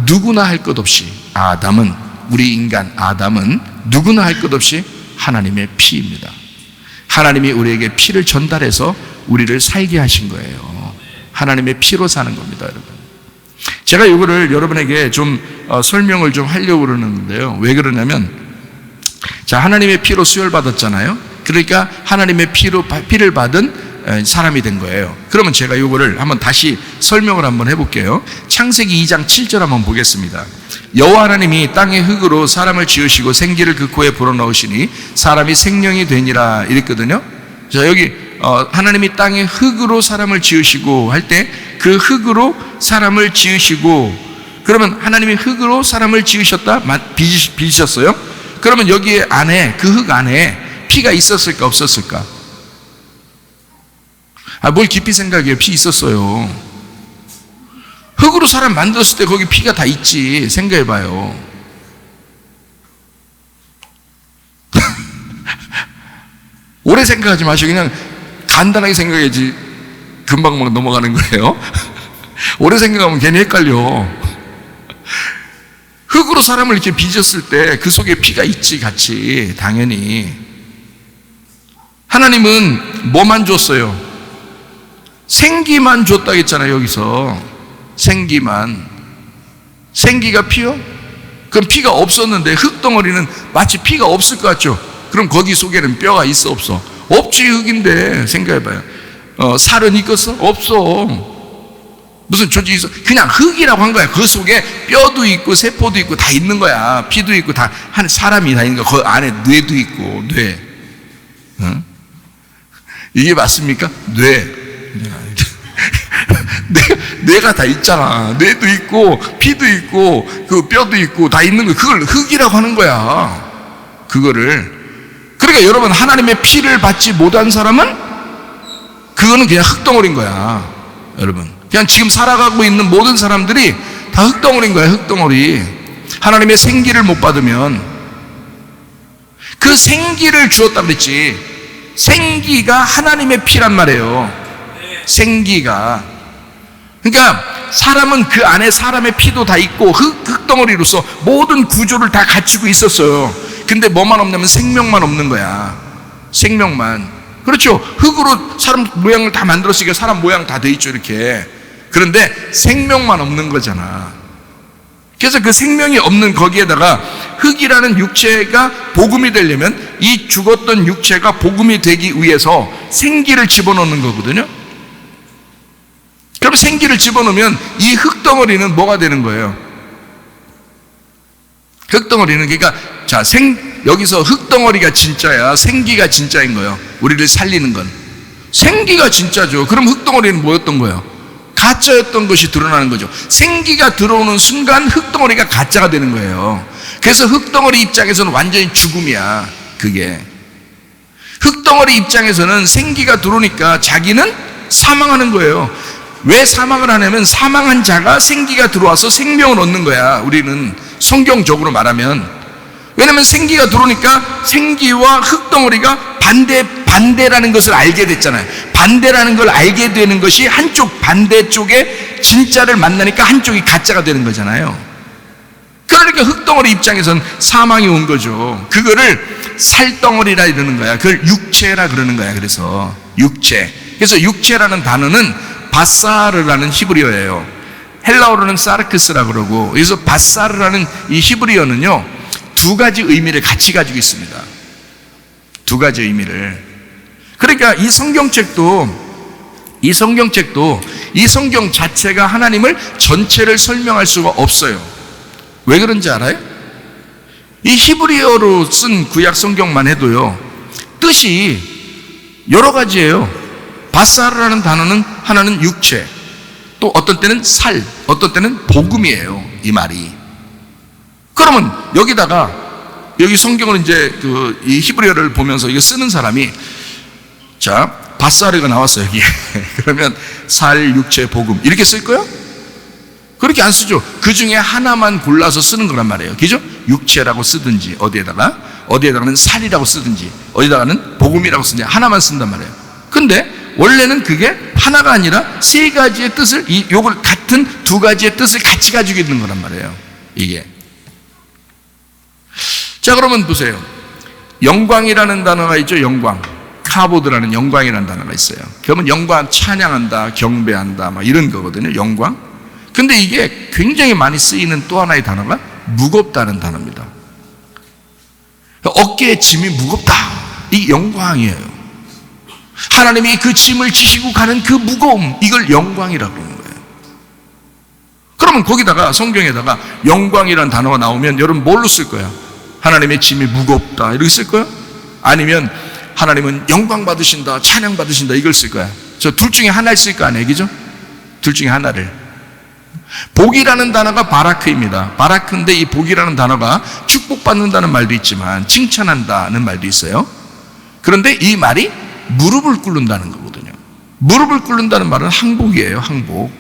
누구나 할 것 없이, 우리 인간 아담은 누구나 할 것 없이 하나님의 피입니다. 하나님이 우리에게 피를 전달해서 우리를 살게 하신 거예요. 하나님의 피로 사는 겁니다, 여러분. 제가 이거를 여러분에게 좀 설명을 좀 하려고 그러는데요. 왜 그러냐면, 자, 하나님의 피로 수혈받았잖아요. 그러니까 하나님의 피를 받은 사람이 된 거예요. 그러면 제가 이거를 한번 다시 설명을 한번 해볼게요. 창세기 2장 7절 한번 보겠습니다. 여호와 하나님이 땅의 흙으로 사람을 지으시고 생기를 그 코에 불어넣으시니 사람이 생명이 되니라 이랬거든요. 자, 여기 하나님이 땅의 흙으로 사람을 지으시고 할 때 그 흙으로 사람을 지으시고, 그러면 하나님이 흙으로 사람을 지으셨다, 빚으셨어요. 그러면 여기 안에, 그 흙 안에 피가 있었을까 없었을까? 뭘 깊이 생각해요. 피 있었어요. 흙으로 사람 만들었을 때 거기 피가 다 있지. 생각해봐요. 오래 생각하지 마시고 그냥 간단하게 생각해야지 금방 막 넘어가는 거예요. 오래 생각하면 괜히 헷갈려. 흙으로 사람을 이렇게 빚었을 때 그 속에 피가 있지, 같이. 당연히. 하나님은 뭐만 줬어요? 생기만 줬다고 했잖아요, 여기서. 생기만. 생기가 피요? 그럼 피가 없었는데 흙덩어리는 마치 피가 없을 것 같죠? 그럼 거기 속에는 뼈가 있어, 없어? 없지, 흙인데. 생각해봐요. 살은 있겠어? 없어. 무슨 조직이 있어? 그냥 흙이라고 한 거야. 그 속에 뼈도 있고 세포도 있고 다 있는 거야. 피도 있고 다, 한 사람이 다 있는 거야. 그 안에 뇌도 있고, 뇌. 이게 맞습니까? 뇌가 다 있잖아. 뇌도 있고 피도 있고 그 뼈도 있고 다 있는 거. 그걸 흙이라고 하는 거야. 그거를. 그러니까 여러분, 하나님의 피를 받지 못한 사람은 그거는 그냥 흙덩어리인 거야. 여러분, 그냥 지금 살아가고 있는 모든 사람들이 다 흙덩어리인 거야. 흙덩어리. 하나님의 생기를 못 받으면, 그 생기를 주었다 그랬지. 생기가 하나님의 피란 말이에요. 생기가. 그러니까 사람은 그 안에 사람의 피도 다 있고 흙덩어리로서 모든 구조를 다 갖추고 있었어요. 근데 뭐만 없냐면 생명만 없는 거야. 생명만. 그렇죠. 흙으로 사람 모양을 다 만들었으니까 사람 모양 다 돼 있죠, 이렇게. 그런데 생명만 없는 거잖아. 그래서 그 생명이 없는 거기에다가 흙이라는 육체가 복음이 되려면 이 죽었던 육체가 복음이 되기 위해서 생기를 집어넣는 거거든요. 그럼 생기를 집어넣으면 이 흙덩어리는 뭐가 되는 거예요? 흙덩어리는, 그러니까 자, 여기서 흙덩어리가 진짜야, 생기가 진짜인 거예요. 우리를 살리는 건 생기가 진짜죠. 그럼 흙덩어리는 뭐였던 거예요? 가짜였던 것이 드러나는 거죠. 생기가 들어오는 순간 흙덩어리가 가짜가 되는 거예요. 그래서 흙덩어리 입장에서는 완전히 죽음이야. 그게 흙덩어리 입장에서는 생기가 들어오니까 자기는 사망하는 거예요. 왜 사망을 하냐면 사망한 자가 생기가 들어와서 생명을 얻는 거야. 우리는 성경적으로 말하면. 왜냐면 생기가 들어오니까 생기와 흙덩어리가 반대라는 것을 알게 됐잖아요. 반대라는 걸 알게 되는 것이 한쪽 반대쪽에 진짜를 만나니까 한쪽이 가짜가 되는 거잖아요. 그러니까 흙덩어리 입장에서는 사망이 온 거죠. 그거를 살덩어리라 이러는 거야. 그걸 육체라 그러는 거야. 그래서 육체. 그래서 육체라는 단어는 바사르라는 히브리어예요. 헬라어로는 사르크스라 그러고, 그래서 바사르라는 이 히브리어는요, 두 가지 의미를 같이 가지고 있습니다. 두 가지 의미를. 그러니까 이 성경책도 이 성경 자체가 하나님을 전체를 설명할 수가 없어요. 왜 그런지 알아요? 이 히브리어로 쓴 구약 성경만 해도요, 뜻이 여러 가지예요. 바사르라는 단어는 하나는 육체, 또 어떤 때는 살, 어떤 때는 복음이에요. 이 말이. 그러면 여기다가 여기 성경을 이제 이 히브리어를 보면서 이거 쓰는 사람이, 자, 바사르가 나왔어요 여기. 그러면 살, 육체, 복음 이렇게 쓸 거요? 그렇게 안 쓰죠. 그 중에 하나만 골라서 쓰는 거란 말이에요. 그죠? 육체라고 쓰든지 어디에다가는 살이라고 쓰든지 어디다가는 복음이라고 쓰든지 하나만 쓴단 말이에요. 근데 원래는 그게 하나가 아니라 세 가지의 뜻을, 요걸 같은 두 가지의 뜻을 같이 가지고 있는 거란 말이에요. 이게. 자, 그러면 보세요. 영광이라는 단어가 있죠. 영광. 카보드라는 영광이라는 단어가 있어요. 그러면 영광, 찬양한다, 경배한다, 막 이런 거거든요. 영광. 근데 이게 굉장히 많이 쓰이는 또 하나의 단어가 무겁다는 단어입니다. 어깨에 짐이 무겁다. 이 영광이에요. 하나님이 그 짐을 지시고 가는 그 무거움, 이걸 영광이라고 그러는 거예요. 그러면 거기다가 성경에다가 영광이라는 단어가 나오면 여러분 뭘로 쓸 거야? 하나님의 짐이 무겁다 이렇게 쓸 거야? 아니면 하나님은 영광 받으신다, 찬양 받으신다 이걸 쓸 거야? 저 둘 중에 하나를 쓸 거 아니에요, 그죠? 둘 중에 하나를. 복이라는 단어가 바라크입니다. 바라크인데 이 복이라는 단어가 축복받는다는 말도 있지만 칭찬한다는 말도 있어요. 그런데 이 말이 무릎을 꿇는다는 거거든요. 무릎을 꿇는다는 말은 항복이에요. 항복.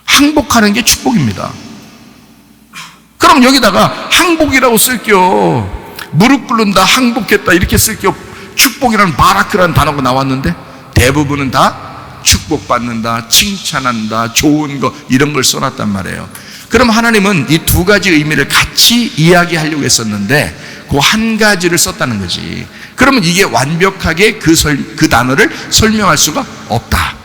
항복하는 게 축복입니다. 그럼 여기다가 항복이라고 쓸게요. 무릎 꿇는다, 항복했다 이렇게 쓸게요. 축복이라는 바라크라는 단어가 나왔는데 대부분은 다 축복받는다, 칭찬한다, 좋은 거 이런 걸 써놨단 말이에요. 그럼 하나님은 이 두 가지 의미를 같이 이야기하려고 했었는데 그 한 가지를 썼다는 거지. 그러면 이게 완벽하게 그 단어를 설명할 수가 없다.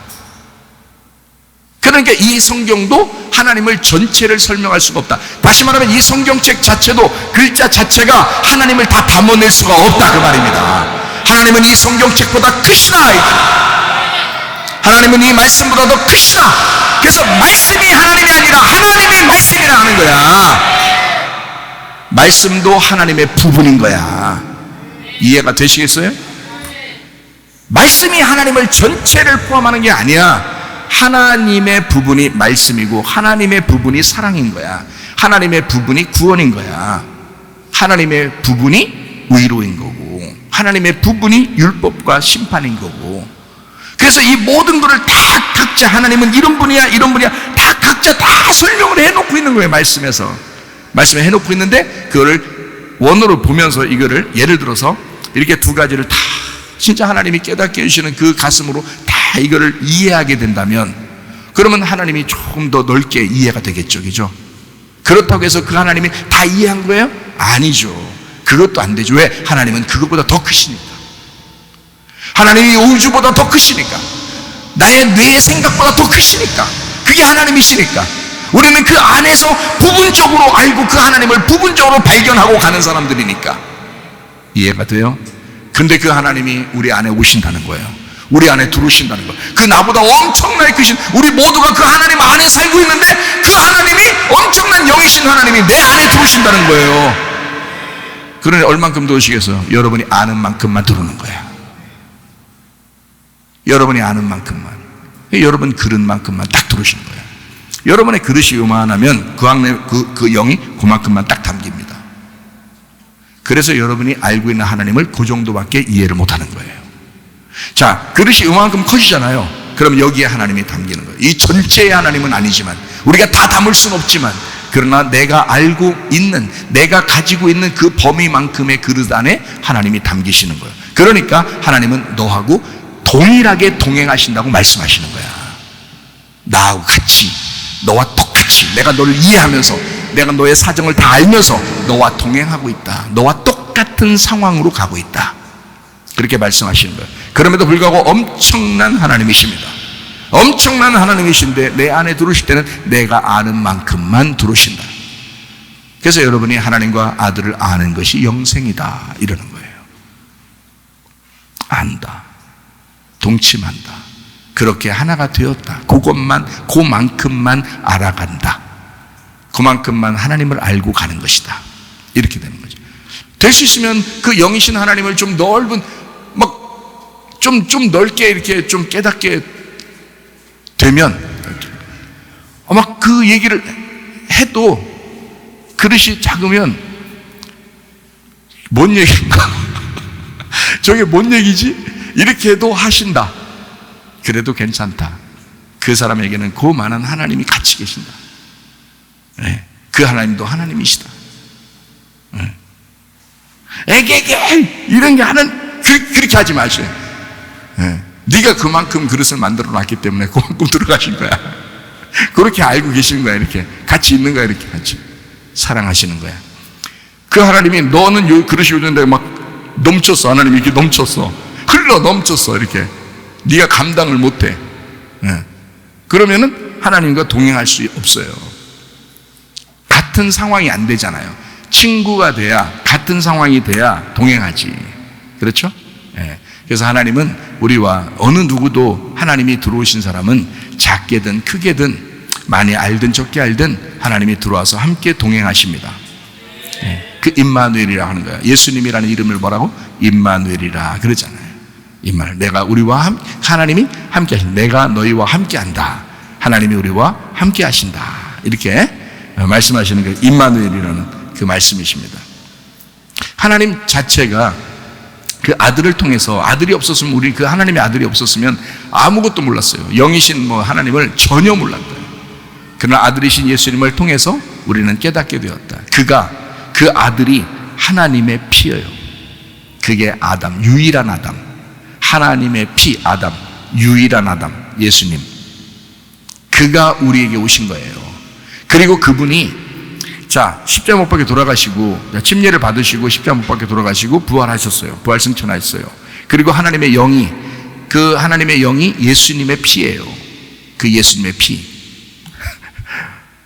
그러니까 이 성경도 하나님을 전체를 설명할 수가 없다. 다시 말하면 이 성경책 자체도 글자 자체가 하나님을 다 담아낼 수가 없다 그 말입니다. 하나님은 이 성경책보다 크시다. 하나님은 이 말씀보다 더 크시다. 그래서 말씀이 하나님이 아니라 하나님이 말씀이라 하는 거야. 말씀도 하나님의 부분인 거야. 이해가 되시겠어요? 말씀이 하나님을 전체를 포함하는 게 아니야. 하나님의 부분이 말씀이고 하나님의 부분이 사랑인 거야. 하나님의 부분이 구원인 거야. 하나님의 부분이 의로인 거고 하나님의 부분이 율법과 심판인 거고. 그래서 이 모든 것을 다 각자 하나님은 이런 분이야 이런 분이야 다 각자 다 설명을 해놓고 있는 거예요. 말씀에 해놓고 있는데 그거를 원어로 보면서 이거를 예를 들어서 이렇게 두 가지를 다 진짜 하나님이 깨닫게 해주시는 그 가슴으로 다 이거를 이해하게 된다면 그러면 하나님이 조금 더 넓게 이해가 되겠죠. 그죠? 그렇다고 해서 그 하나님이 다 이해한 거예요? 아니죠. 그것도 안 되죠. 왜? 하나님은 그것보다 더 크시니까. 하나님이 우주보다 더 크시니까. 나의 뇌의 생각보다 더 크시니까. 그게 하나님이시니까. 우리는 그 안에서 부분적으로 알고 그 하나님을 부분적으로 발견하고 가는 사람들이니까. 이해가 돼요? 근데 그 하나님이 우리 안에 오신다는 거예요. 우리 안에 들어오신다는 거예요. 그 나보다 엄청나게 크신 우리 모두가 그 하나님 안에 살고 있는데 그 하나님이 엄청난 영이신 하나님이 내 안에 들어오신다는 거예요. 그러니 얼만큼 들어오시겠어요? 여러분이 아는 만큼만 들어오는 거야. 여러분이 아는 만큼만, 여러분 그릇만큼만 딱 들어오시는 거예요. 여러분의 그릇이 요만하면 그 영이 그만큼만 딱 담깁니다. 그래서 여러분이 알고 있는 하나님을 그 정도밖에 이해를 못하는 거예요. 자, 그릇이 요만큼 커지잖아요. 그럼 여기에 하나님이 담기는 거예요. 이 전체의 하나님은 아니지만, 우리가 다 담을 수는 없지만, 그러나 내가 알고 있는, 내가 가지고 있는 그 범위만큼의 그릇 안에 하나님이 담기시는 거예요. 그러니까 하나님은 너하고 동일하게 동행하신다고 말씀하시는 거야. 나하고 같이, 너와 똑같이, 내가 너를 이해하면서, 내가 너의 사정을 다 알면서 너와 동행하고 있다. 너와 똑같은 상황으로 가고 있다. 그렇게 말씀하시는 거예요. 그럼에도 불구하고 엄청난 하나님이십니다. 엄청난 하나님이신데 내 안에 들어오실 때는 내가 아는 만큼만 들어오신다. 그래서 여러분이 하나님과 아들을 아는 것이 영생이다 이러는 거예요. 안다, 동침한다, 그렇게 하나가 되었다. 그만큼만 알아간다. 그만큼만 하나님을 알고 가는 것이다. 이렇게 되는 거죠. 될 수 있으면 그 영이신 하나님을 좀 넓은, 좀 넓게 이렇게 좀 깨닫게 되면 아마 그 얘기를 해도 그릇이 작으면 뭔 얘기인가? 저게 뭔 얘기지? 이렇게 해도 하신다. 그래도 괜찮다. 그 사람에게는 그 많은 하나님이 같이 계신다. 네. 그 하나님도 하나님이시다. 네. 에게게 이런 게 하는 그렇게 하지 마세요. 네. 네가 그만큼 그릇을 만들어 놨기 때문에 그만큼 들어가신 거야. 그렇게 알고 계시는 거야. 이렇게 같이 있는 거야. 이렇게 같이 사랑하시는 거야. 그 하나님이 너는 요 그릇이 오는데 막 넘쳤어. 하나님이 이렇게 넘쳤어. 흘러 넘쳤어. 이렇게 네가 감당을 못해. 네. 그러면은 하나님과 동행할 수 없어요. 같은 상황이 안 되잖아요. 친구가 돼야, 같은 상황이 돼야 동행하지. 그렇죠? 네. 그래서 하나님은 우리와 어느 누구도, 하나님이 들어오신 사람은 작게든 크게든 많이 알든 적게 알든 하나님이 들어와서 함께 동행하십니다. 네. 그 임마누엘이라 하는 거예요. 예수님이라는 이름을 뭐라고? 임마누엘이라 그러잖아요. 임마누엘. 내가 우리와 하나님이 함께 하신다. 내가 너희와 함께 한다. 하나님이 우리와 함께 하신다. 이렇게 말씀하시는 게 임마누엘이라는 그 말씀이십니다. 하나님 자체가 그 아들을 통해서, 아들이 없었으면, 우리 그 하나님의 아들이 없었으면 아무것도 몰랐어요. 영이신 하나님을 전혀 몰랐어요. 그러나 아들이신 예수님을 통해서 우리는 깨닫게 되었다. 그 아들이 하나님의 피예요. 그게 아담, 유일한 아담. 하나님의 피, 아담, 유일한 아담, 예수님. 그가 우리에게 오신 거예요. 그리고 그분이 십자가 못 박혀 돌아가시고, 침례를 받으시고 십자가 못 박혀 돌아가시고 부활하셨어요. 부활 승천하셨어요. 그리고 하나님의 영이, 그 하나님의 영이 예수님의 피예요. 그 예수님의 피.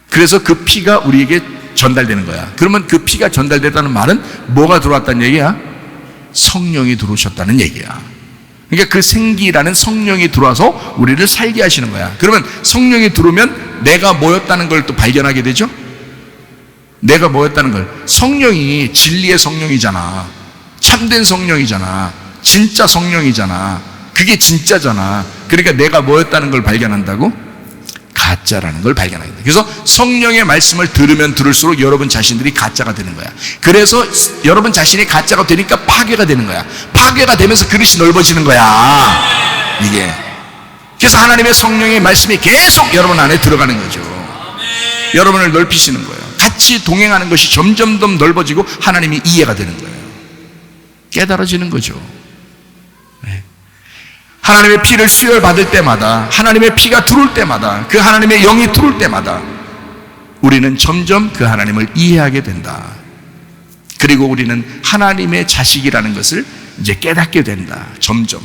그래서 그 피가 우리에게 전달되는 거야. 그러면 그 피가 전달됐다는 말은 뭐가 들어왔다는 얘기야? 성령이 들어오셨다는 얘기야. 그러니까 그 생기라는 성령이 들어와서 우리를 살게 하시는 거야. 그러면 성령이 들어오면 내가 뭐였다는 걸 또 발견하게 되죠? 내가 뭐였다는 걸. 성령이 진리의 성령이잖아. 참된 성령이잖아. 진짜 성령이잖아. 그게 진짜잖아. 그러니까 내가 뭐였다는 걸 발견한다고? 가짜라는 걸 발견하게 돼. 그래서 성령의 말씀을 들으면 들을수록 여러분 자신들이 가짜가 되는 거야. 그래서 여러분 자신이 가짜가 되니까 파괴가 되는 거야. 파괴가 되면서 그릇이 넓어지는 거야. 이게. 그래서 하나님의 성령의 말씀이 계속 여러분 안에 들어가는 거죠. 여러분을 넓히시는 거예요. 같이 동행하는 것이 점점 더 넓어지고 하나님이 이해가 되는 거예요. 깨달아지는 거죠. 네. 하나님의 피를 수혈받을 때마다, 하나님의 피가 들어올 때마다, 그 하나님의 영이 들어올 때마다 우리는 점점 그 하나님을 이해하게 된다. 그리고 우리는 하나님의 자식이라는 것을 이제 깨닫게 된다. 점점.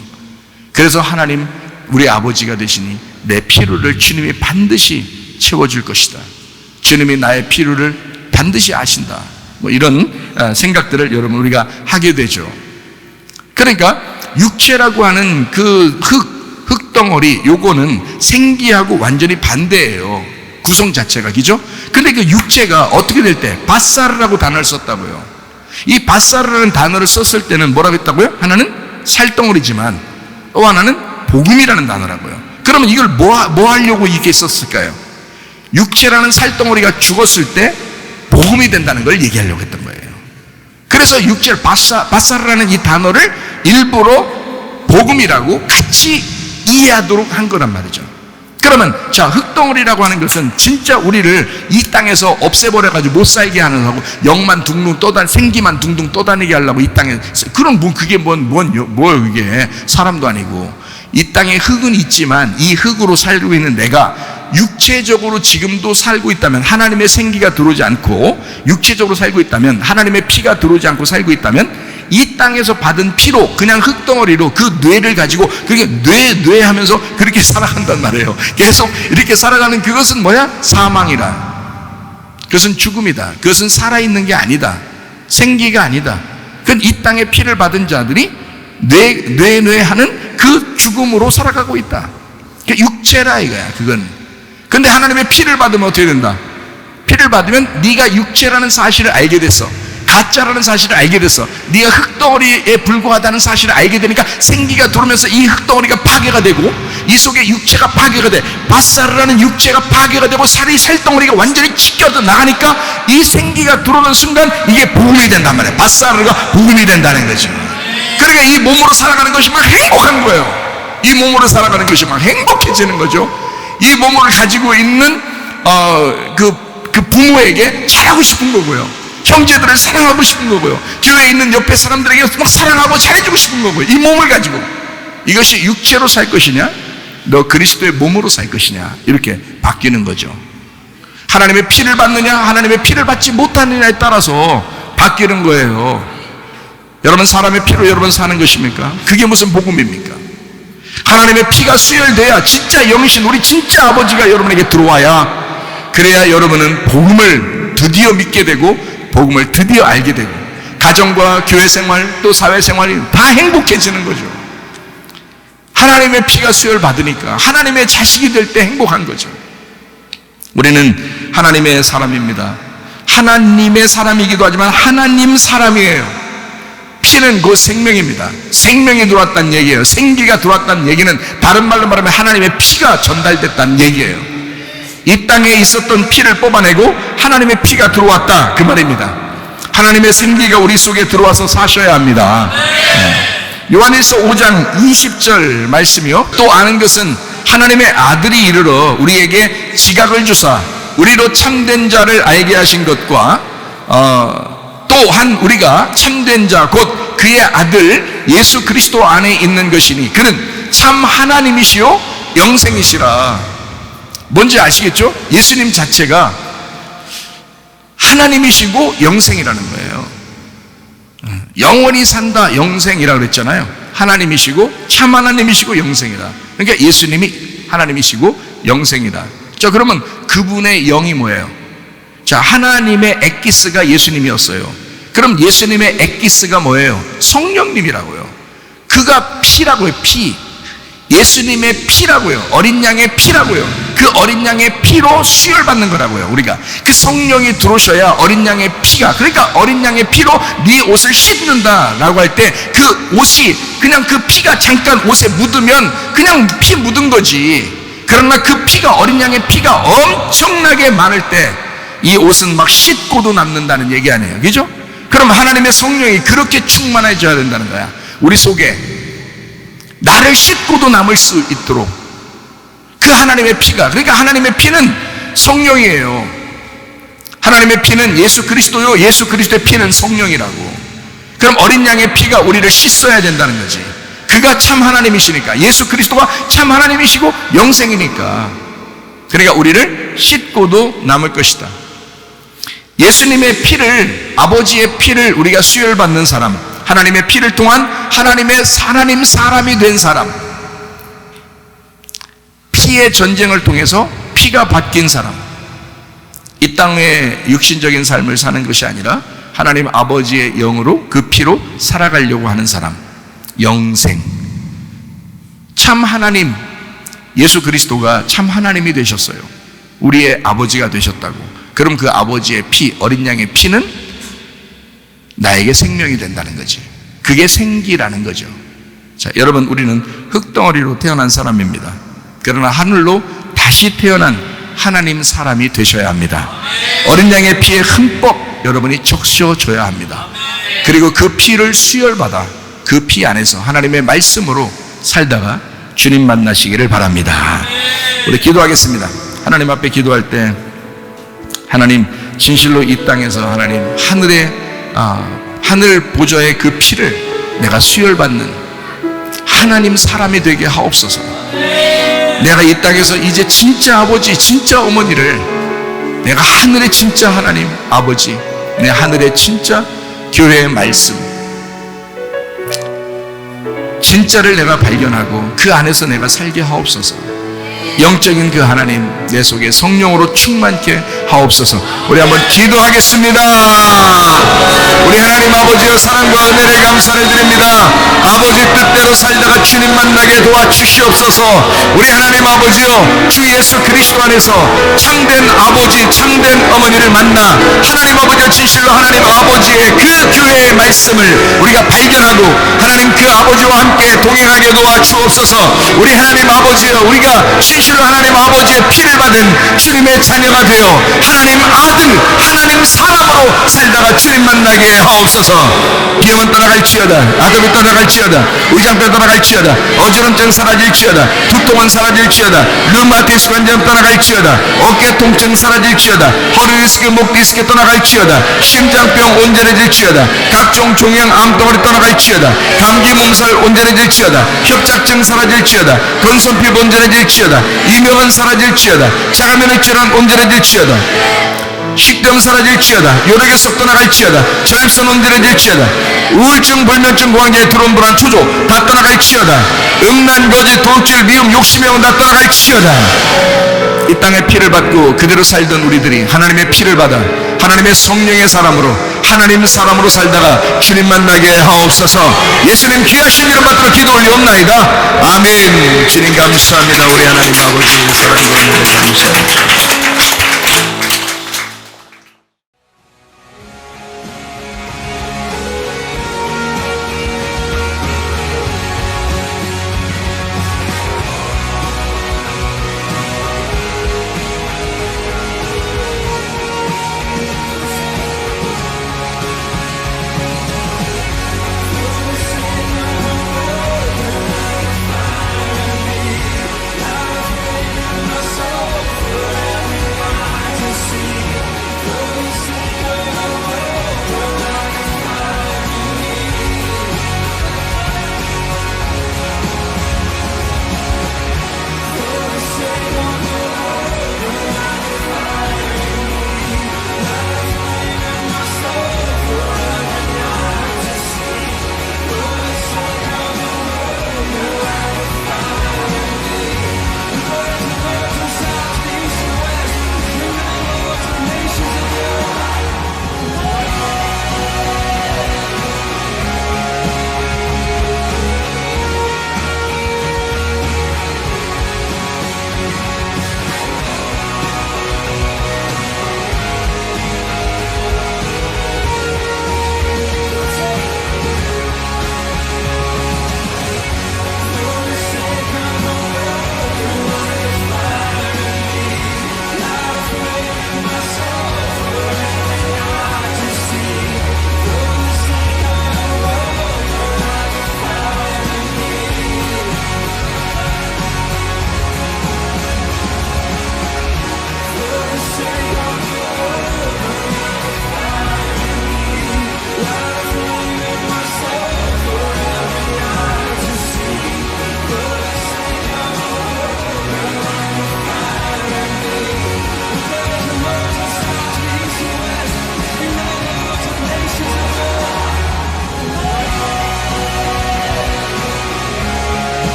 그래서 하나님, 우리 아버지가 되시니 내 필요를 주님이 반드시 채워줄 것이다. 주님이 나의 필요를 반드시 아신다. 이런 생각들을 여러분 우리가 하게 되죠. 그러니까 육체라고 하는 그 흙덩어리, 요거는 생기하고 완전히 반대예요. 구성 자체가, 그죠? 근데 그 육체가 어떻게 될 때 바사르라고 단어를 썼다고요. 이 바사르라는 단어를 썼을 때는 뭐라고 했다고요? 하나는 살덩어리지만 또 하나는 복음이라는 단어라고요. 그러면 이걸 뭐 하려고 이렇게 썼을까요? 육체라는 살덩어리가 죽었을 때 복음이 된다는 걸 얘기하려고 했던 거예요. 그래서 육체를 바사르라는 이 단어를 일부러 복음이라고 같이 이해하도록 한 거란 말이죠. 그러면 자, 흙덩어리라고 하는 것은 진짜 우리를 이 땅에서 없애버려가지고 못 살게 하는 하고 영만 둥둥 생기만 둥둥 떠다니게 하려고 이 땅에, 그럼 뭐 그게 뭐 그게 사람도 아니고, 이 땅에 흙은 있지만 이 흙으로 살고 있는 내가 육체적으로 지금도 살고 있다면, 하나님의 생기가 들어오지 않고 육체적으로 살고 있다면, 하나님의 피가 들어오지 않고 살고 있다면, 이 땅에서 받은 피로 그냥 흙덩어리로 그 뇌를 가지고 그렇게 뇌 하면서 그렇게 살아간단 말이에요. 계속 이렇게 살아가는 그것은 뭐야? 사망이라. 그것은 죽음이다. 그것은 살아있는 게 아니다. 생기가 아니다. 그건 이 땅에 피를 받은 자들이 뇌하는 그 죽음으로 살아가고 있다. 육체라 이거야. 그건. 근데 하나님의 피를 받으면 어떻게 된다? 피를 받으면 네가 육체라는 사실을 알게 됐어. 가짜라는 사실을 알게 됐어. 네가 흙덩어리에 불과하다는 사실을 알게 되니까 생기가 들어오면서 이 흙덩어리가 파괴가 되고, 이 속에 육체가 파괴가 돼. 바사르라는 육체가 파괴가 되고 살덩어리가 완전히 찢겨져 나가니까 이 생기가 들어오는 순간 이게 복음이 된단 말이야. 바사르가 복음이 된다는 거죠. 그러니까 이 몸으로 살아가는 것이 막 행복한 거예요. 이 몸으로 살아가는 것이 막 행복해지는 거죠. 이 몸을 가지고 있는 그 부모에게 잘하고 싶은 거고요. 형제들을 사랑하고 싶은 거고요. 교회에 있는 옆에 사람들에게 막 사랑하고 잘해주고 싶은 거고요. 이 몸을 가지고. 이것이 육체로 살 것이냐, 너 그리스도의 몸으로 살 것이냐, 이렇게 바뀌는 거죠. 하나님의 피를 받느냐, 하나님의 피를 받지 못하느냐에 따라서 바뀌는 거예요. 여러분, 사람의 피로 여러분 사는 것입니까? 그게 무슨 복음입니까? 하나님의 피가 수혈돼야 진짜 영이신 우리 진짜 아버지가 여러분에게 들어와야, 그래야 여러분은 복음을 드디어 믿게 되고 복음을 드디어 알게 되고 가정과 교회 생활 또 사회 생활이 다 행복해지는 거죠. 하나님의 피가 수혈 받으니까 하나님의 자식이 될 때 행복한 거죠. 우리는 하나님의 사람입니다. 하나님의 사람이기도 하지만 하나님 사람이에요. 피는 곧 생명입니다. 생명이 들어왔다는 얘기예요. 생기가 들어왔다는 얘기는 다른 말로 말하면 하나님의 피가 전달됐다는 얘기예요. 이 땅에 있었던 피를 뽑아내고 하나님의 피가 들어왔다, 그 말입니다. 하나님의 생기가 우리 속에 들어와서 사셔야 합니다. 요한일서 5장 20절 말씀이요. 또 아는 것은 하나님의 아들이 이르러 우리에게 지각을 주사 우리로 참된 자를 알게 하신 것과 또한 우리가 참된 자 곧 그의 아들 예수 그리스도 안에 있는 것이니 그는 참 하나님이시요 영생이시라. 뭔지 아시겠죠? 예수님 자체가 하나님이시고 영생이라는 거예요. 영원히 산다, 영생이라고 그랬잖아요. 하나님이시고 참 하나님이시고 영생이다. 그러니까 예수님이 하나님이시고 영생이다. 자, 그러면 그분의 영이 뭐예요? 자, 하나님의 엑기스가 예수님이었어요. 그럼 예수님의 엑기스가 뭐예요? 성령님이라고요. 그가 피라고요. 피. 예수님의 피라고요. 어린 양의 피라고요. 그 어린 양의 피로 수혈받는 거라고요. 우리가 그 성령이 들어오셔야 어린 양의 피가, 그러니까 어린 양의 피로 네 옷을 씻는다라고 할 때 그 옷이 그냥 그 피가 잠깐 옷에 묻으면 그냥 피 묻은 거지. 그러나 그 피가, 어린 양의 피가 엄청나게 많을 때 이 옷은 막 씻고도 남는다는 얘기 아니에요. 그죠? 그럼 하나님의 성령이 그렇게 충만해져야 된다는 거야. 우리 속에 나를 씻고도 남을 수 있도록 그 하나님의 피가, 그러니까 하나님의 피는 성령이에요. 하나님의 피는 예수 그리스도요, 예수 그리스도의 피는 성령이라고. 그럼 어린 양의 피가 우리를 씻어야 된다는 거지. 그가 참 하나님이시니까, 예수 그리스도가 참 하나님이시고 영생이니까, 그러니까 우리를 씻고도 남을 것이다. 예수님의 피를, 아버지의 피를 우리가 수혈받는 사람, 하나님의 피를 통한 하나님의 사람이 된 사람, 피의 전쟁을 통해서 피가 바뀐 사람, 이 땅의 육신적인 삶을 사는 것이 아니라 하나님 아버지의 영으로 그 피로 살아가려고 하는 사람, 영생. 참 하나님, 예수 그리스도가 참 하나님이 되셨어요. 우리의 아버지가 되셨다고. 그럼 그 아버지의 피, 어린 양의 피는 나에게 생명이 된다는 거지. 그게 생기라는 거죠. 자, 여러분, 우리는 흙덩어리로 태어난 사람입니다. 그러나 하늘로 다시 태어난 하나님 사람이 되셔야 합니다. 어린 양의 피에 흠뻑 여러분이 적셔줘야 합니다. 그리고 그 피를 수혈받아 그 피 안에서 하나님의 말씀으로 살다가 주님 만나시기를 바랍니다. 우리 기도하겠습니다. 하나님 앞에 기도할 때 하나님 진실로 이 땅에서 하나님 하늘 보좌의 그 피를 내가 수혈받는 하나님 사람이 되게 하옵소서. 내가 이 땅에서 이제 진짜 아버지 진짜 어머니를 내가 하늘의 진짜 하나님 아버지 내 하늘의 진짜 교회의 말씀 진짜를 내가 발견하고 그 안에서 내가 살게 하옵소서. 영적인 그 하나님 내 속에 성령으로 충만케 하옵소서. 우리 한번 기도하겠습니다. 우리 하나님 아버지여 사랑과 은혜를 감사를 드립니다. 아버지 뜻대로 살다가 주님 만나게 도와주시옵소서. 우리 하나님 아버지여 주 예수 그리스도 안에서 참된 아버지 참된 어머니를 만나 하나님 아버지여 진실로 하나님 아버지의 그 교회의 말씀을 우리가 발견하고 하나님 그 아버지와 함께 동행하게 도와주옵소서. 우리 하나님 아버지여 우리가 진실로 하나님 아버지의 피를 받은 주님의 자녀가 되어 하나님 아들 하나님 사람으로 살다가 주님 만나게 하옵소서. 비염은 떠나갈지어다 아픔이 떠나갈지어다 의장병 떠나갈지어다 어지럼증 사라질지어다 두통은 사라질지어다 류마티스 관절 떠나갈지어다 어깨 통증 사라질지어다 허리 디스크 목 디스크 떠나갈지어다 심장병 온전해질지어다 각종 종양 암덩어리 떠나갈지어다 감기 몸살 온전해질지어다 협착증 사라질지어다 건선피부 온전해질지어다 이명은 사라질지어다 자가면역 질환 온전해질지어다 식병 사라질지어다 요력의 떠나갈지어다 전립선 온전해질지어다 우울증 불면증 공황장애 드론 불안 초조 다 떠나갈지어다 음란 거짓 도둑질 미움 욕심의 다 떠나갈지어다. 이 땅에 피를 받고 그대로 살던 우리들이 하나님의 피를 받아 하나님의 성령의 사람으로 하나님 사람으로 살다가 주님 만나게 하옵소서. 예수님 귀하신 이름 받들어 기도 올리옵나이다. 아멘. 주님 감사합니다. 우리 하나님 아버지 사랑과 은혜를 감사합니다.